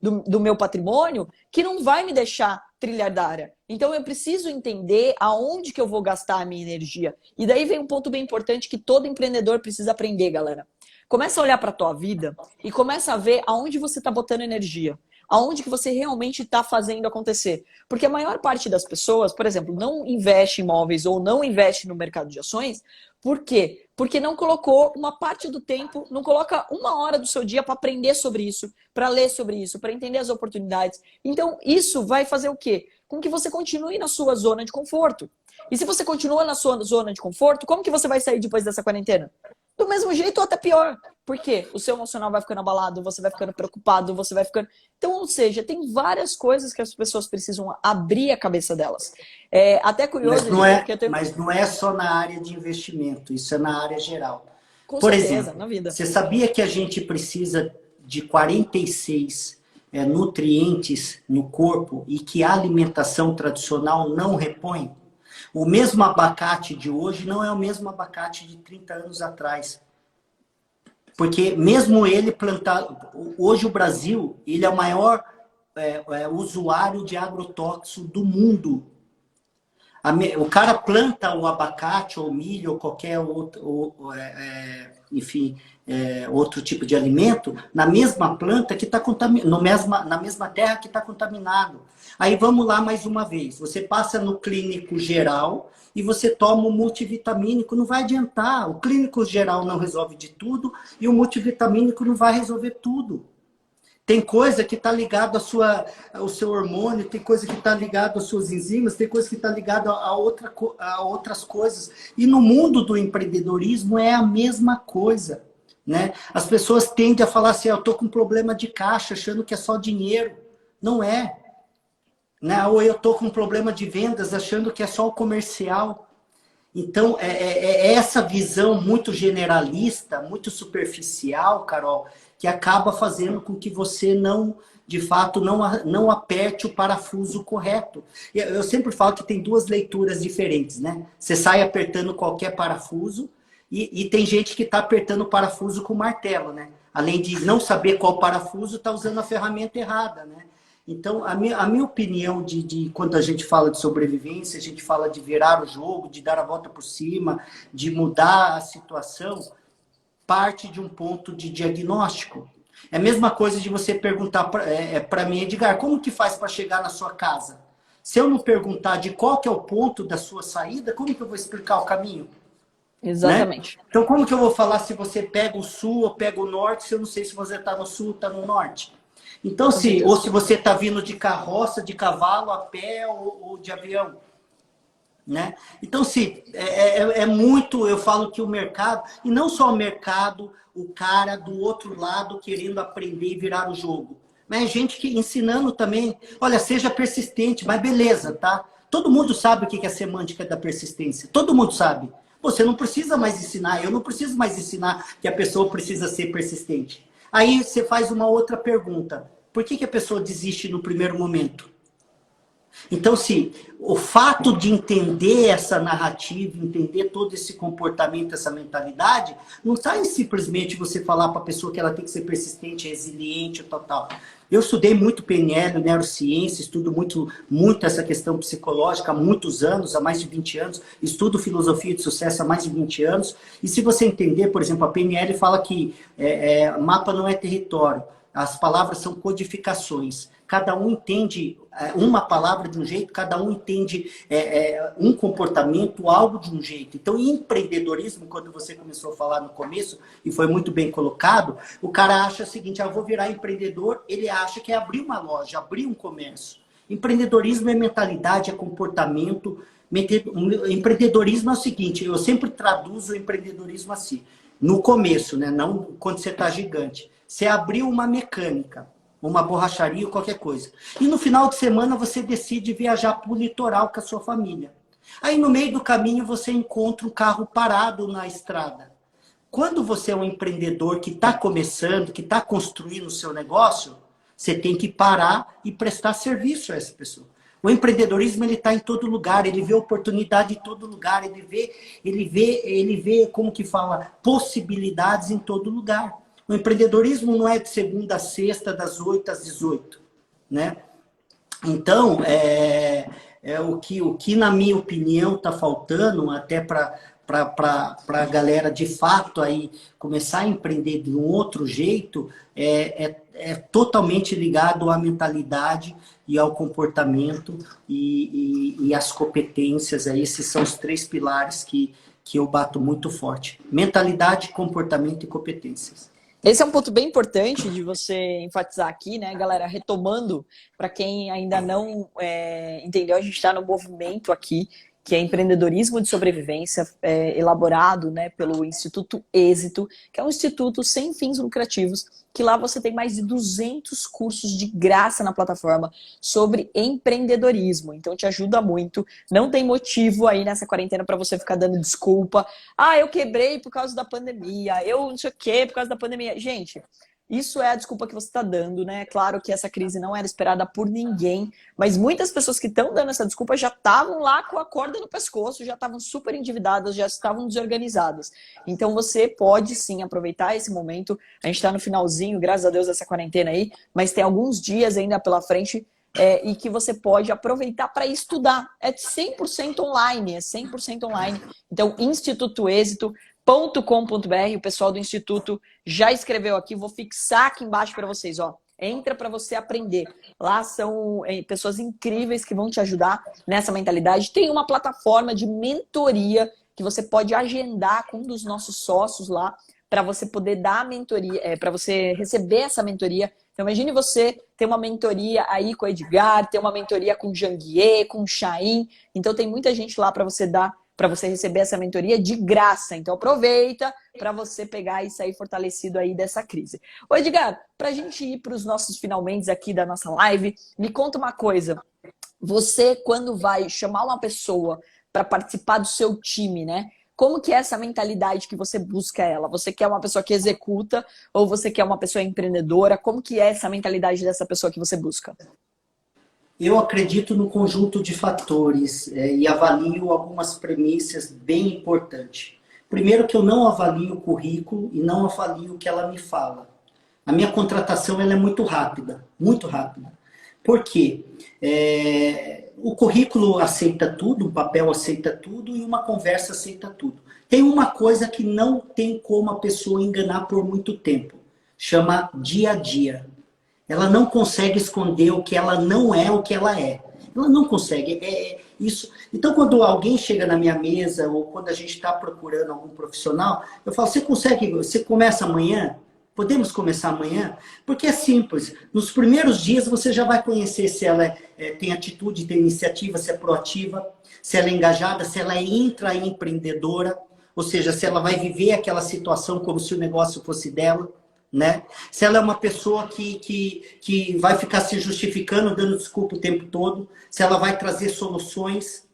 do meu patrimônio que não vai me deixar trilhardária. Então, eu preciso entender aonde que eu vou gastar a minha energia. E daí vem um ponto bem importante que todo empreendedor precisa aprender, galera. Começa a olhar para a tua vida e começa a ver aonde você está botando energia. Aonde que você realmente está fazendo acontecer. Porque a maior parte das pessoas, por exemplo, não investe em imóveis ou não investe no mercado de ações. Por quê? Porque não colocou uma parte do tempo, não coloca uma hora do seu dia para aprender sobre isso, para ler sobre isso, para entender as oportunidades. Então, isso vai fazer o quê? Com que você continue na sua zona de conforto. E se você continua na sua zona de conforto, como que você vai sair depois dessa quarentena? Do mesmo jeito ou até pior. Por quê? O seu emocional vai ficando abalado, você vai ficando preocupado, você vai ficando... Então, ou seja, tem várias coisas que as pessoas precisam abrir a cabeça delas. É até curioso, porque eu tenho... Mas não é só na área de investimento, isso é na área geral. Com Por certeza, exemplo, na vida. você sabia que a gente precisa de 46 nutrientes no corpo e que a alimentação tradicional não repõe? O mesmo abacate de hoje não é o mesmo abacate de 30 anos atrás. Porque mesmo ele plantado... Hoje o Brasil, ele é o maior usuário de agrotóxico do mundo. O cara planta o abacate, ou milho, ou qualquer outro, enfim, outro tipo de alimento, na mesma planta que está contaminado, na mesma terra que está contaminado. Aí vamos lá mais uma vez. Você passa no clínico geral e você toma o multivitamínico, não vai adiantar. O clínico geral não resolve de tudo e o multivitamínico não vai resolver tudo. Tem coisa que está ligada ao seu hormônio, tem coisa que está ligada às suas enzimas, tem coisa que está ligada a outras coisas. E no mundo do empreendedorismo é a mesma coisa. Né? As pessoas tendem a falar assim, eu estou com problema de caixa, achando que é só dinheiro. Não é. Né? Ou eu estou com problema de vendas, achando que é só o comercial. Então, é essa visão muito generalista, muito superficial, Carol, que acaba fazendo com que você de fato, não aperte o parafuso correto. Eu sempre falo que tem duas leituras diferentes, né? Você sai apertando qualquer parafuso e tem gente que está apertando o parafuso com martelo, né? Além de não saber qual parafuso, está usando a ferramenta errada, né? Então, a minha opinião quando a gente fala de sobrevivência, a gente fala de virar o jogo, de dar a volta por cima, de mudar a situação, parte de um ponto de diagnóstico. É a mesma coisa de você perguntar para mim, Edgar, como que faz para chegar na sua casa? Se eu não perguntar de qual que é o ponto da sua saída, como que eu vou explicar o caminho? Exatamente. Né? Então, como que eu vou falar se você pega o sul ou pega o norte, se eu não sei se você está no sul ou está no norte? Então, ou se você está vindo de carroça, de cavalo, a pé ou de avião. Né? Então, muito, eu falo que o mercado, e não só o mercado, o cara do outro lado querendo aprender e virar o jogo. Mas gente que ensinando também, olha, seja persistente, mas beleza, tá? Todo mundo sabe o que é a semântica da persistência. Todo mundo sabe. Você não precisa mais ensinar, eu não preciso mais ensinar que a pessoa precisa ser persistente. Aí você faz uma outra pergunta. Por que a pessoa desiste no primeiro momento? Então, se o fato de entender essa narrativa, entender todo esse comportamento, essa mentalidade, não está em simplesmente você falar para a pessoa que ela tem que ser persistente, resiliente, tal. Eu estudei muito PNL, neurociência, estudo muito essa questão psicológica há muitos anos, há mais de 20 anos, estudo filosofia de sucesso há mais de 20 anos. E se você entender, por exemplo, a PNL fala que mapa não é território, as palavras são codificações. Cada um entende uma palavra de um jeito, cada um entende um comportamento, algo de um jeito. Então, em empreendedorismo, quando você começou a falar no começo, e foi muito bem colocado, o cara acha o seguinte, eu vou virar empreendedor, ele acha que é abrir uma loja, abrir um comércio. Empreendedorismo é mentalidade, é comportamento. Empreendedorismo é o seguinte, eu sempre traduzo o empreendedorismo assim, no começo, né? Não quando você está gigante. Você abriu uma mecânica, uma borracharia ou qualquer coisa. E no final de semana você decide viajar para o litoral com a sua família. Aí no meio do caminho você encontra um carro parado na estrada. Quando você é um empreendedor que está começando, que está construindo o seu negócio, você tem que parar e prestar serviço a essa pessoa. O empreendedorismo ele está em todo lugar, ele vê oportunidade em todo lugar, ele vê como que fala, possibilidades em todo lugar. O empreendedorismo não é de segunda a sexta, das 8 às 18, né? Então, o que na minha opinião está faltando, até para a galera de fato aí começar a empreender de um outro jeito, é totalmente ligado à mentalidade e ao comportamento e às competências. Aí, esses são os 3 pilares que eu bato muito forte. Mentalidade, comportamento e competências. Esse é um ponto bem importante de você enfatizar aqui, né, galera? Retomando, para quem ainda não entendeu, a gente está no movimento aqui que é Empreendedorismo de Sobrevivência, elaborado, né, pelo Instituto Êxito, que é um instituto sem fins lucrativos, que lá você tem mais de 200 cursos de graça na plataforma sobre empreendedorismo. Então te ajuda muito. Não tem motivo aí nessa quarentena para você ficar dando desculpa. Ah, eu quebrei por causa da pandemia. Eu não sei o quê por causa da pandemia. Gente, isso é a desculpa que você está dando, né? Claro que essa crise não era esperada por ninguém, mas muitas pessoas que estão dando essa desculpa já estavam lá com a corda no pescoço, já estavam super endividadas, já estavam desorganizadas. Então você pode sim aproveitar esse momento. A gente está no finalzinho, graças a Deus, dessa quarentena aí, mas tem alguns dias ainda pela frente e que você pode aproveitar para estudar. É 100% online, é 100% online. Então, Instituto Êxito. .com.br, o pessoal do Instituto já escreveu aqui, vou fixar aqui embaixo para vocês, ó. Entra para você aprender. Lá são pessoas incríveis que vão te ajudar nessa mentalidade. Tem uma plataforma de mentoria que você pode agendar com um dos nossos sócios lá para você poder dar a mentoria, para você receber essa mentoria. Então imagine você ter uma mentoria aí com o Edgar, ter uma mentoria com o Janguier, com o Chaim. Então tem muita gente lá para você dar, para você receber essa mentoria de graça. Então aproveita para você pegar e sair fortalecido aí dessa crise. Ô Edgar, para a gente ir para os nossos finalmente aqui da nossa live, me conta uma coisa. Você, quando vai chamar uma pessoa para participar do seu time, né? Como que é essa mentalidade que você busca ela? Você quer uma pessoa que executa ou você quer uma pessoa empreendedora? Como que é essa mentalidade dessa pessoa que você busca? Eu acredito no conjunto de fatores e avalio algumas premissas bem importantes. Primeiro que eu não avalio o currículo e não avalio o que ela me fala. A minha contratação ela é muito rápida, muito rápida. Por quê? O currículo aceita tudo, o papel aceita tudo e uma conversa aceita tudo. Tem uma coisa que não tem como a pessoa enganar por muito tempo. Chama dia a dia. Ela não consegue esconder o que ela não é, o que ela é. Ela não consegue. Isso. Então, quando alguém chega na minha mesa ou quando a gente está procurando algum profissional, eu falo, você começa amanhã? Podemos começar amanhã? Porque é simples. Nos primeiros dias você já vai conhecer se ela tem atitude, tem iniciativa, se é proativa, se ela é engajada, se ela é intraempreendedora, ou seja, se ela vai viver aquela situação como se o negócio fosse dela. Né? Se ela é uma pessoa que vai ficar se justificando, dando desculpa o tempo todo, se ela vai trazer soluções.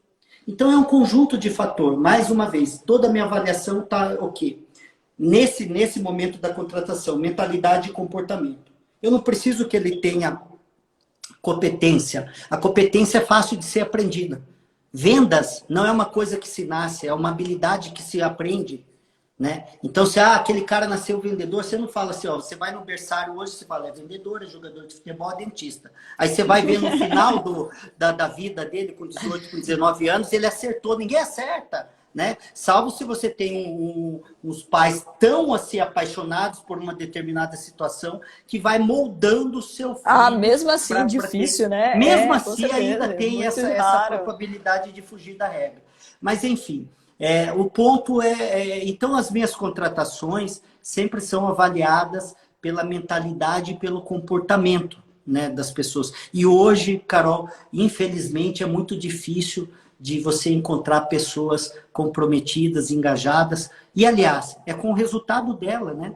Então é um conjunto de fatores. Mais uma vez, toda a minha avaliação está o quê? Nesse momento da contratação, mentalidade e comportamento. Eu não preciso que ele tenha competência. A competência é fácil de ser aprendida. Vendas não é uma coisa que se nasce, é uma habilidade que se aprende. Né? Então, se aquele cara nasceu vendedor, você não fala assim, ó, você vai no berçário hoje, você fala, é vendedor, é jogador de futebol, é dentista. Aí você vai ver no final da vida dele, com 18, com 19 anos, ele acertou, ninguém acerta. Né? Salvo se você tem uns pais tão assim apaixonados por uma determinada situação que vai moldando o seu filho. Mesmo assim, difícil, né? Mesmo assim, certeza, ainda tem essa probabilidade de fugir da regra. Mas, enfim... o ponto então as minhas contratações sempre são avaliadas pela mentalidade e pelo comportamento, né, das pessoas. E hoje, Carol, infelizmente é muito difícil de você encontrar pessoas comprometidas, engajadas. E, aliás, é com o resultado dela, né?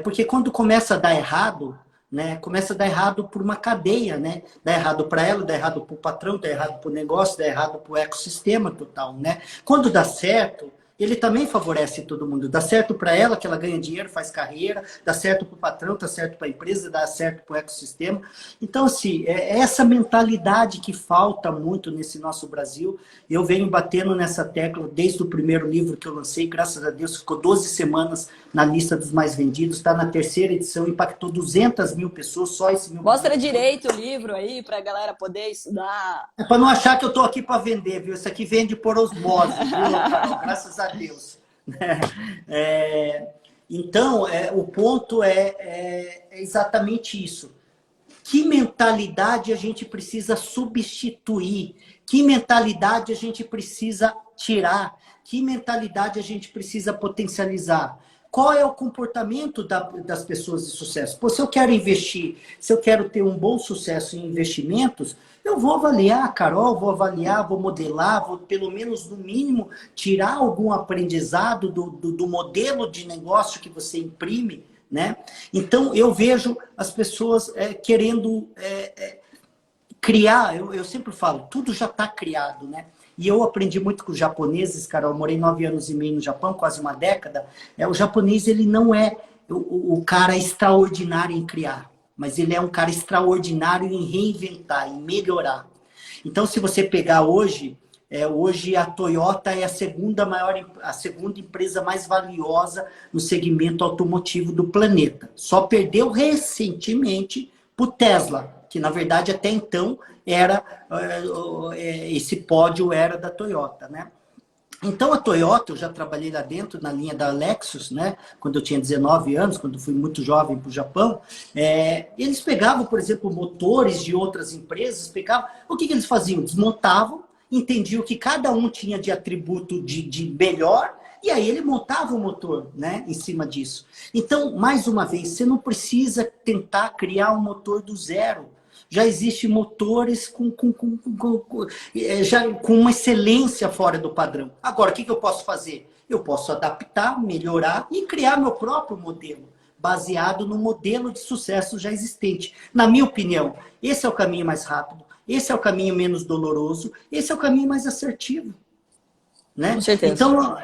Porque quando começa a dar errado, né, começa a dar errado por uma cadeia, né? Dá errado para ela, dá errado para o patrão, dá errado para o negócio, dá errado para o ecossistema total, né? Quando dá certo, ele também favorece todo mundo. Dá certo para ela, que ela ganha dinheiro, faz carreira, dá certo para o patrão, dá certo para a empresa, dá certo para o ecossistema. Então, assim, é essa mentalidade que falta muito nesse nosso Brasil. Eu venho batendo nessa tecla desde o primeiro livro que eu lancei, graças a Deus, ficou 12 semanas na lista dos mais vendidos, está na 3ª edição, impactou 200 mil pessoas, só esse mil. Mostra direito o livro aí para a galera poder estudar. É para não achar que eu estou aqui para vender, viu? Isso aqui vende por osmose, viu, Carol? Graças a Deus. Então, o ponto é exatamente isso. Que mentalidade a gente precisa substituir? Que mentalidade a gente precisa tirar? Que mentalidade a gente precisa potencializar? qual é o comportamento das pessoas de sucesso. Pô, se eu quero investir, se eu quero ter um bom sucesso em investimentos, eu vou avaliar, Carol, vou avaliar, vou modelar, vou pelo menos, no mínimo, tirar algum aprendizado do modelo de negócio que você imprime, né? Então, eu vejo as pessoas querendo criar, eu sempre falo, tudo já está criado, né? E eu aprendi muito com os japoneses, cara, eu morei 9 anos e meio no Japão, quase uma década. O japonês, ele não é o cara extraordinário em criar, mas ele é um cara extraordinário em reinventar, em melhorar. Então, se você pegar hoje, hoje a Toyota é a segunda empresa mais valiosa no segmento automotivo do planeta. Só perdeu recentemente para o Tesla, que na verdade até então esse pódio era da Toyota, né? Então a Toyota, eu já trabalhei lá dentro na linha da Lexus, né? Quando eu tinha 19 anos, quando fui muito jovem para o Japão, eles pegavam, por exemplo, motores de outras empresas, pegavam, o que eles faziam? Desmontavam, entendiam o que cada um tinha de atributo de melhor, e aí ele montava o motor, né, em cima disso. Então, mais uma vez, você não precisa tentar criar um motor do zero. Já existem motores com uma excelência fora do padrão. Agora, o que eu posso fazer? Eu posso adaptar, melhorar e criar meu próprio modelo, baseado no modelo de sucesso já existente. Na minha opinião, esse é o caminho mais rápido, esse é o caminho menos doloroso, esse é o caminho mais assertivo. Né? Com certeza. Então,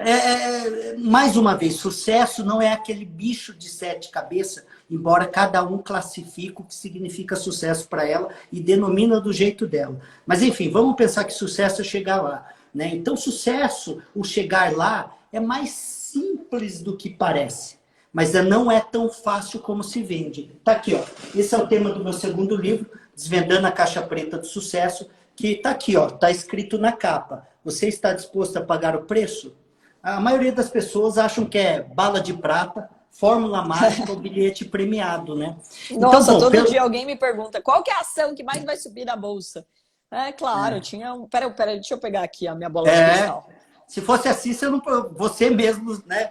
mais uma vez, sucesso não é aquele bicho de 7 cabeças, embora cada um classifique o que significa sucesso para ela e denomina do jeito dela. Mas, enfim, vamos pensar que sucesso é chegar lá. Né? Então, sucesso, o chegar lá, é mais simples do que parece. Mas não é tão fácil como se vende. Tá aqui, ó. Esse é o tema do meu segundo livro, Desvendando a Caixa Preta do Sucesso, que tá aqui, ó. Tá escrito na capa. Você está disposto a pagar o preço? A maioria das pessoas acham que é bala de prata, fórmula mágica ou bilhete premiado, né? Nossa, então, todo dia alguém me pergunta qual que é a ação que mais vai subir na bolsa? Claro, tinha um... Pera, deixa eu pegar aqui a minha bola de cristal. Se fosse assim, você mesmo, né?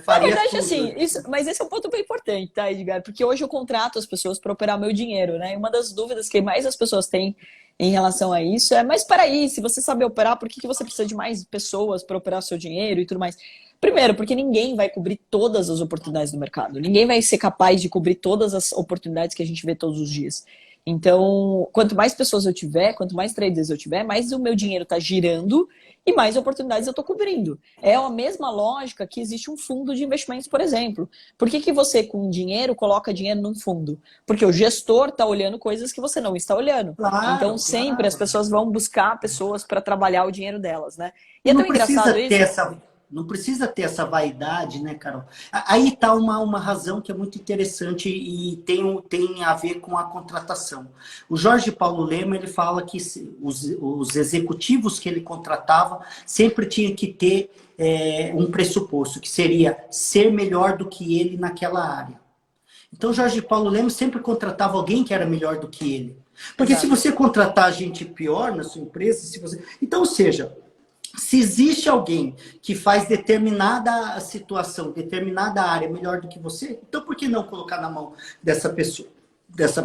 Faria na verdade, tudo. Assim, mas esse é um ponto bem importante, tá, Edgar? Porque hoje eu contrato as pessoas para operar meu dinheiro, né? E uma das dúvidas que mais as pessoas têm em relação a isso mas peraí, se você sabe operar, por que você precisa de mais pessoas para operar seu dinheiro e tudo mais? Primeiro, porque ninguém vai cobrir todas as oportunidades do mercado. Ninguém vai ser capaz de cobrir todas as oportunidades que a gente vê todos os dias. Então, quanto mais pessoas eu tiver, quanto mais traders eu tiver, mais o meu dinheiro está girando e mais oportunidades eu estou cobrindo. É a mesma lógica que existe um fundo de investimentos, por exemplo. Por que você, com dinheiro, coloca dinheiro num fundo? Porque o gestor está olhando coisas que você não está olhando. Claro, então, sempre as pessoas vão buscar pessoas para trabalhar o dinheiro delas, né? E não é tão engraçado isso. Não precisa ter essa vaidade, né, Carol? Aí está uma razão que é muito interessante e tem a ver com a contratação. O Jorge Paulo Lema, ele fala que os executivos que ele contratava sempre tinha que ter um pressuposto, que seria ser melhor do que ele naquela área. Então, Jorge Paulo Lema sempre contratava alguém que era melhor do que ele. Porque se você contratar gente pior na sua empresa, então, ou seja, se existe alguém que faz determinada situação, determinada área melhor do que você, então por que não colocar na mão dessa pessoa?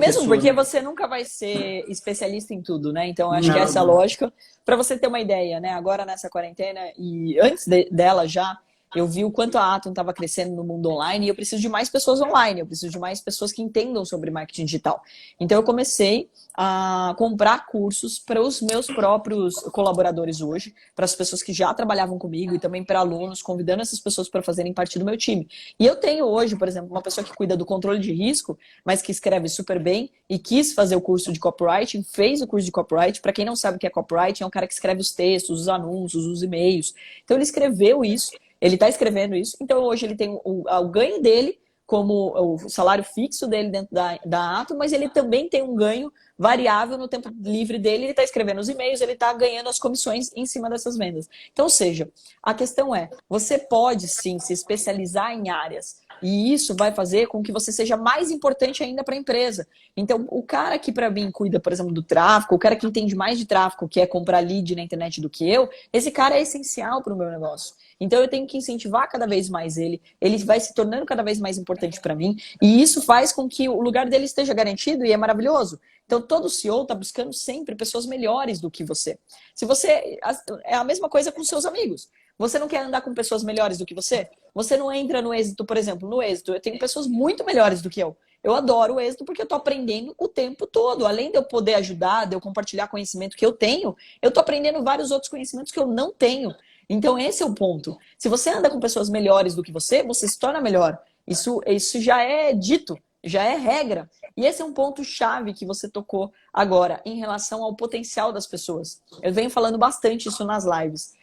Mesmo porque você nunca vai ser especialista em tudo, né? Então, acho que essa é a lógica. Para você ter uma ideia, né? Agora nessa quarentena e antes dela já, eu vi o quanto a Atom estava crescendo no mundo online e eu preciso de mais pessoas online, eu preciso de mais pessoas que entendam sobre marketing digital. Então eu comecei a comprar cursos para os meus próprios colaboradores hoje, para as pessoas que já trabalhavam comigo e também para alunos, convidando essas pessoas para fazerem parte do meu time. E eu tenho hoje, por exemplo, uma pessoa que cuida do controle de risco, mas que escreve super bem e quis fazer o curso de copywriting, fez o curso de copyright. Para quem não sabe o que é copywriting, é um cara que escreve os textos, os anúncios, os e-mails. Então ele escreveu isso. Ele está escrevendo isso, então hoje ele tem o ganho dele como o salário fixo dele dentro da Atom, mas ele também tem um ganho variável no tempo livre dele, ele está escrevendo os e-mails, ele está ganhando as comissões em cima dessas vendas. Então, ou seja, a questão é, você pode sim se especializar em áreas, E isso vai fazer com que você seja mais importante ainda para a empresa. Então, o cara que para mim cuida, por exemplo, do tráfego, o cara que entende mais de tráfego, que é comprar lead na internet do que eu, esse cara é essencial para o meu negócio. Então, eu tenho que incentivar cada vez mais ele vai se tornando cada vez mais importante para mim, e isso faz com que o lugar dele esteja garantido e é maravilhoso. Então, todo CEO está buscando sempre pessoas melhores do que você. Se você... É a mesma coisa com seus amigos. Você não quer andar com pessoas melhores do que você? Você não entra no êxito, por exemplo, no êxito. Eu tenho pessoas muito melhores do que eu. Eu adoro o êxito porque eu estou aprendendo o tempo todo. Além de eu poder ajudar, de eu compartilhar conhecimento que eu tenho, eu estou aprendendo vários outros conhecimentos que eu não tenho. Então, esse é o ponto. Se você anda com pessoas melhores do que você se torna melhor. Isso já é dito, já é regra. E esse é um ponto-chave que você tocou agora, em relação ao potencial das pessoas. Eu venho falando bastante isso nas lives.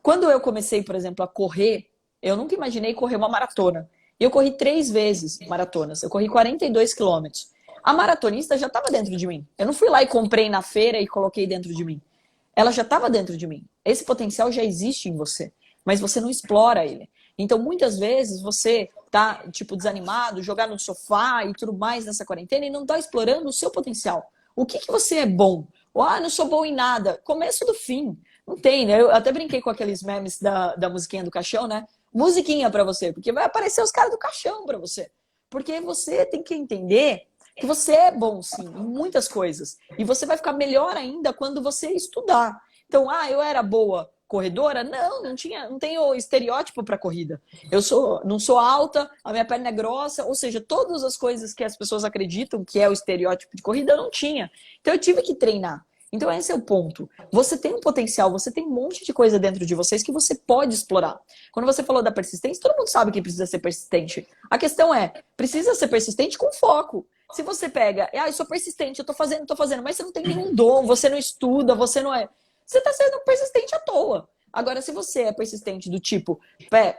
Quando eu comecei, por exemplo, a correr, eu nunca imaginei correr uma maratona. Eu corri 3 vezes maratonas. Eu corri 42 quilômetros. A maratonista já estava dentro de mim. Eu não fui lá e comprei na feira e coloquei dentro de mim. Ela já estava dentro de mim. Esse potencial já existe em você, mas você não explora ele. Então, muitas vezes, você tá, tipo, desanimado, jogar no sofá e tudo mais nessa quarentena e não tá explorando o seu potencial. O que você é bom? Não sou bom em nada. Começo do fim. Não tem, né? Eu até brinquei com aqueles memes da musiquinha do caixão, né? Musiquinha pra você, porque vai aparecer os caras do caixão pra você. Porque você tem que entender que você é bom, sim, em muitas coisas. E você vai ficar melhor ainda quando você estudar. Então, eu era boa corredora? Não tenho estereótipo para corrida. Não sou alta, a minha perna é grossa, ou seja, todas as coisas que as pessoas acreditam que é o estereótipo de corrida, eu não tinha. Então, eu tive que treinar. Então, esse é o ponto. Você tem um potencial, você tem um monte de coisa dentro de vocês que você pode explorar. Quando você falou da persistência, todo mundo sabe que precisa ser persistente. A questão é, precisa ser persistente com foco. Se você pega, eu sou persistente, eu tô fazendo, mas você não tem nenhum dom, você não estuda, você não é... Você tá sendo persistente à toa. Agora, se você é persistente do tipo,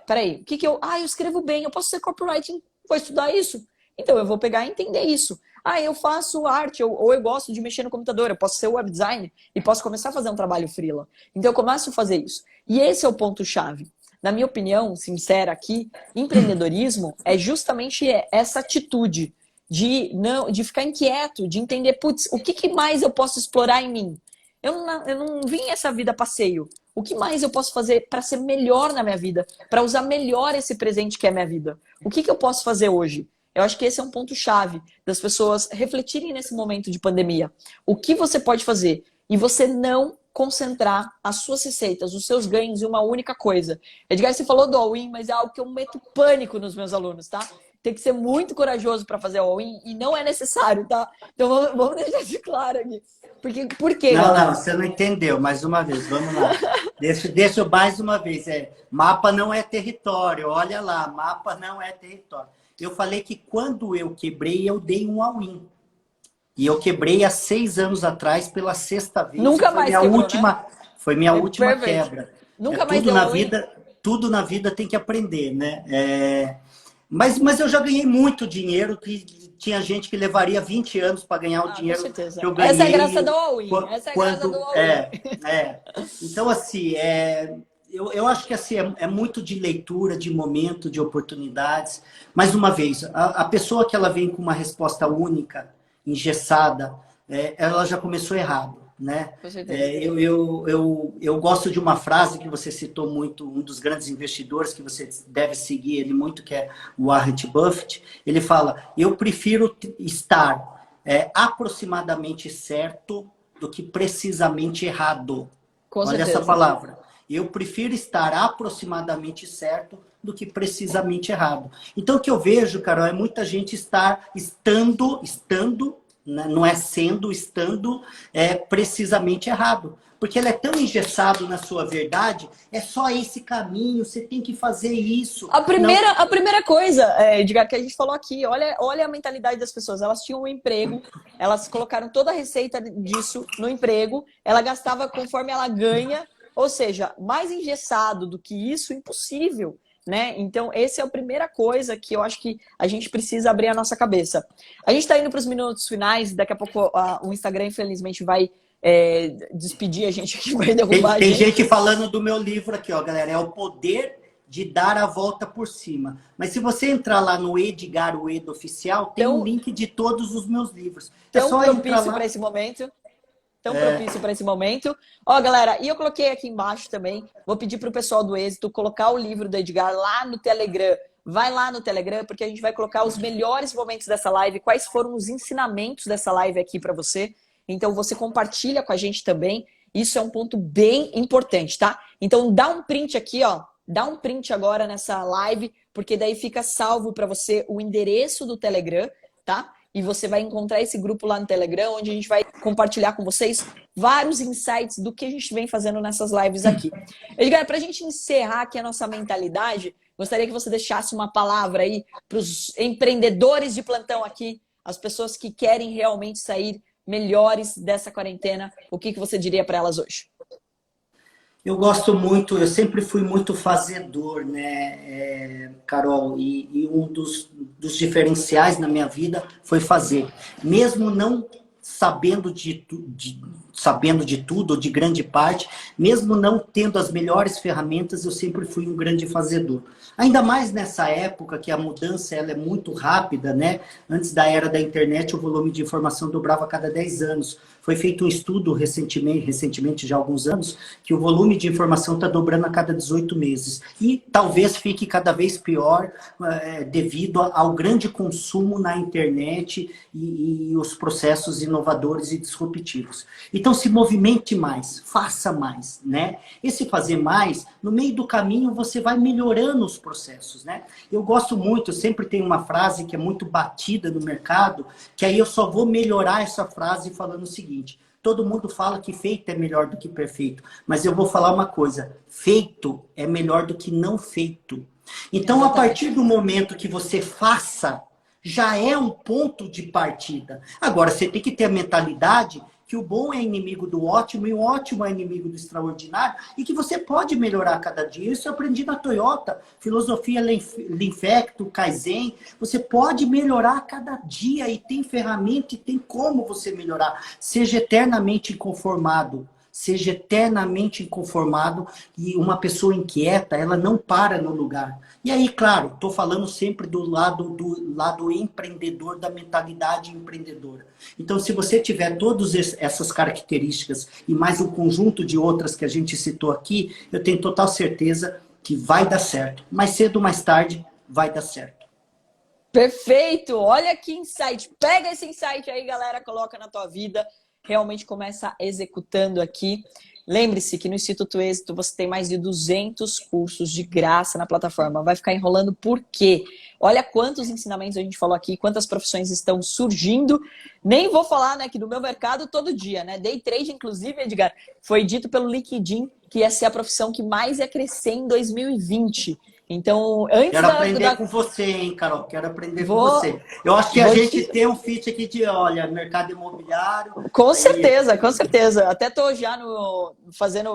peraí, eu escrevo bem, eu posso ser copywriting, vou estudar isso. Então, eu vou pegar e entender isso. Eu faço arte, ou eu gosto de mexer no computador, eu posso ser web designer e posso começar a fazer um trabalho freela. Então, eu começo a fazer isso. E esse é o ponto-chave. Na minha opinião, sincera aqui, empreendedorismo é justamente essa atitude de ficar inquieto, de entender, putz, o que mais eu posso explorar em mim? Eu não vim essa vida a passeio. O que mais eu posso fazer para ser melhor na minha vida? Para usar melhor esse presente que é a minha vida? O que eu posso fazer hoje? Eu acho que esse é um ponto-chave das pessoas refletirem nesse momento de pandemia. O que você pode fazer? E você não concentrar as suas receitas, os seus ganhos em uma única coisa. Edgar, você falou do all-in, mas é algo que eu meto pânico nos meus alunos, tá? Tem que ser muito corajoso para fazer all-in e não é necessário, tá? Então vamos deixar isso claro aqui. Por quê, galera? Não, você não entendeu. Mais uma vez, vamos lá. Deixa mais uma vez. Mapa não é território. Olha lá, mapa não é território. Eu falei que quando eu quebrei, eu dei um all-in. E eu quebrei há 6 anos atrás pela 6ª vez. Nunca mais quebrou, né? Foi minha última quebra. Nunca mais deu all-in. Tudo na vida tem que aprender, né? Mas eu já ganhei muito dinheiro, que tinha gente que levaria 20 anos para ganhar o dinheiro que eu ganhei. Essa é a graça do all-in. Graça do all-in. Então, assim, eu acho que assim, é muito de leitura, de momento, de oportunidades. Mais uma vez, a pessoa que ela vem com uma resposta única, engessada, ela já começou errado. Né? Eu gosto de uma frase que você citou muito, um dos grandes investidores que você deve seguir ele muito, que é o Warren Buffett. Ele fala, eu prefiro estar aproximadamente certo do que precisamente errado. Olha essa palavra. Eu prefiro estar aproximadamente certo do que precisamente errado. Então, o que eu vejo, Carol, é muita gente estando, não é estando precisamente errado. Porque ele é tão engessado na sua verdade, é só esse caminho, você tem que fazer isso. A primeira coisa, Edgar, que a gente falou aqui, olha a mentalidade das pessoas. Elas tinham um emprego, elas colocaram toda a receita disso no emprego, ela gastava conforme ela ganha, ou seja, mais engessado do que isso, impossível. Né? Então, essa é a primeira coisa que eu acho que a gente precisa abrir a nossa cabeça. A gente está indo para os minutos finais, daqui a pouco o Instagram, infelizmente, vai despedir a gente aqui, vai derrubar tem gente falando do meu livro aqui, ó, galera. É o poder de dar a volta por cima. Mas se você entrar lá no Edgar Uedo Oficial, tem um link de todos os meus livros. É tão só entrar propício lá. para esse momento. Tão propício para esse momento. Ó, galera, e eu coloquei aqui embaixo também, vou pedir para o pessoal do Êxito colocar o livro do Edgar lá no Telegram. Vai lá no Telegram, porque a gente vai colocar os melhores momentos dessa live, quais foram os ensinamentos dessa live aqui para você. Então, você compartilha com a gente também. Isso é um ponto bem importante, tá? Então, dá um print aqui, ó. Dá um print agora nessa live, porque daí fica salvo para você o endereço do Telegram, tá? E você vai encontrar esse grupo lá no Telegram, onde a gente vai compartilhar com vocês vários insights do que a gente vem fazendo nessas lives aqui. Edgar, para a gente encerrar aqui a nossa mentalidade, gostaria que você deixasse uma palavra aí para os empreendedores de plantão aqui, as pessoas que querem realmente sair melhores dessa quarentena. O que você diria para elas hoje? Eu gosto muito, eu sempre fui muito fazedor, né, Carol? E um dos diferenciais na minha vida foi fazer. Mesmo não sabendo sabendo de tudo, ou de grande parte, mesmo não tendo as melhores ferramentas, eu sempre fui um grande fazedor. Ainda mais nessa época que a mudança ela é muito rápida, né? Antes da era da internet, o volume de informação dobrava a cada 10 anos. Foi feito um estudo recentemente, já há alguns anos, que o volume de informação está dobrando a cada 18 meses. E talvez fique cada vez pior devido ao grande consumo na internet e os processos inovadores e disruptivos. Então, se movimente mais, faça mais, né? Esse fazer mais, no meio do caminho, você vai melhorando os processos, né? Eu gosto muito, eu sempre tenho uma frase que é muito batida no mercado, que aí eu só vou melhorar essa frase falando o seguinte: todo mundo fala que feito é melhor do que perfeito, mas eu vou falar uma coisa: feito é melhor do que não feito. Então, exatamente, a partir do momento que você faça, já é um ponto de partida. Agora, você tem que ter a mentalidade que o bom é inimigo do ótimo e o ótimo é inimigo do extraordinário e que você pode melhorar a cada dia. Isso eu aprendi na Toyota, filosofia Linfecto, Kaizen. Você pode melhorar a cada dia e tem ferramenta e tem como você melhorar. Seja eternamente inconformado. Seja eternamente inconformado, e uma pessoa inquieta, ela não para no lugar. E aí, claro, estou falando sempre do lado empreendedor, da mentalidade empreendedora. Então, se você tiver todas essas características e mais um conjunto de outras que a gente citou aqui, eu tenho total certeza que vai dar certo. Mais cedo ou mais tarde, vai dar certo. Perfeito! Olha que insight. Pega esse insight aí, galera, coloca na tua vida. Realmente começa executando aqui. Lembre-se que no Instituto Êxito você tem mais de 200 cursos de graça na plataforma. Vai ficar enrolando por quê? Olha quantos ensinamentos a gente falou aqui, quantas profissões estão surgindo. Nem vou falar, né, que no meu mercado todo dia, né? Day trade, inclusive, Edgar, foi dito pelo LinkedIn que ia ser a profissão que mais ia crescer em 2020. Então, antes Quero aprender com você, hein, Carol? Quero aprender com você. Eu acho que a gente tem um fit aqui de, olha, mercado imobiliário. Com certeza, com certeza. Até estou já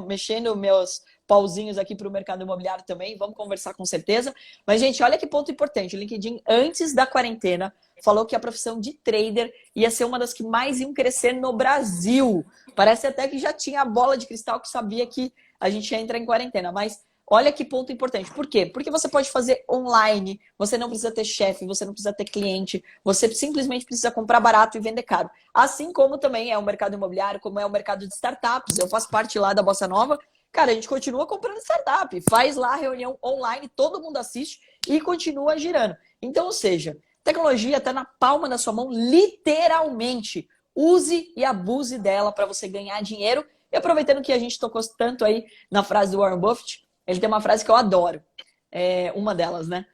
mexendo meus pauzinhos aqui para o mercado imobiliário também. Vamos conversar com certeza. Mas, gente, olha que ponto importante. O LinkedIn, antes da quarentena, falou que a profissão de trader ia ser uma das que mais iam crescer no Brasil. Parece até que já tinha a bola de cristal que sabia que a gente ia entrar em quarentena, mas olha que ponto importante. Por quê? Porque você pode fazer online, você não precisa ter chefe, você não precisa ter cliente, você simplesmente precisa comprar barato e vender caro. Assim como também é o mercado imobiliário, como é o mercado de startups. Eu faço parte lá da Bossa Nova. Cara, a gente continua comprando startup, faz lá a reunião online, todo mundo assiste e continua girando. Então, ou seja, tecnologia está na palma da sua mão, literalmente. Use e abuse dela para você ganhar dinheiro. E aproveitando que a gente tocou tanto aí na frase do Warren Buffett, ele tem uma frase que eu adoro. Uma delas, né?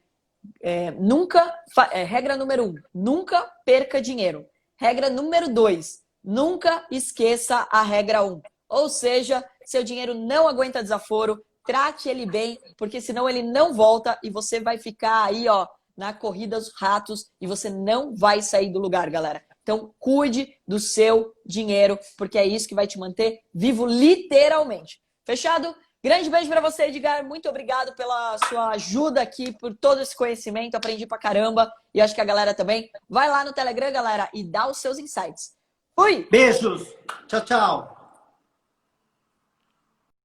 Regra número 1, nunca perca dinheiro. Regra número 2, nunca esqueça a regra 1. Ou seja, seu dinheiro não aguenta desaforo, trate ele bem, porque senão ele não volta e você vai ficar aí, ó, na corrida dos ratos e você não vai sair do lugar, galera. Então, cuide do seu dinheiro, porque é isso que vai te manter vivo, literalmente. Fechado? Grande beijo para você, Edgar. Muito obrigado pela sua ajuda aqui, por todo esse conhecimento. Aprendi pra caramba. E acho que a galera também. Vai lá no Telegram, galera, e dá os seus insights. Fui! Beijos! Tchau, tchau!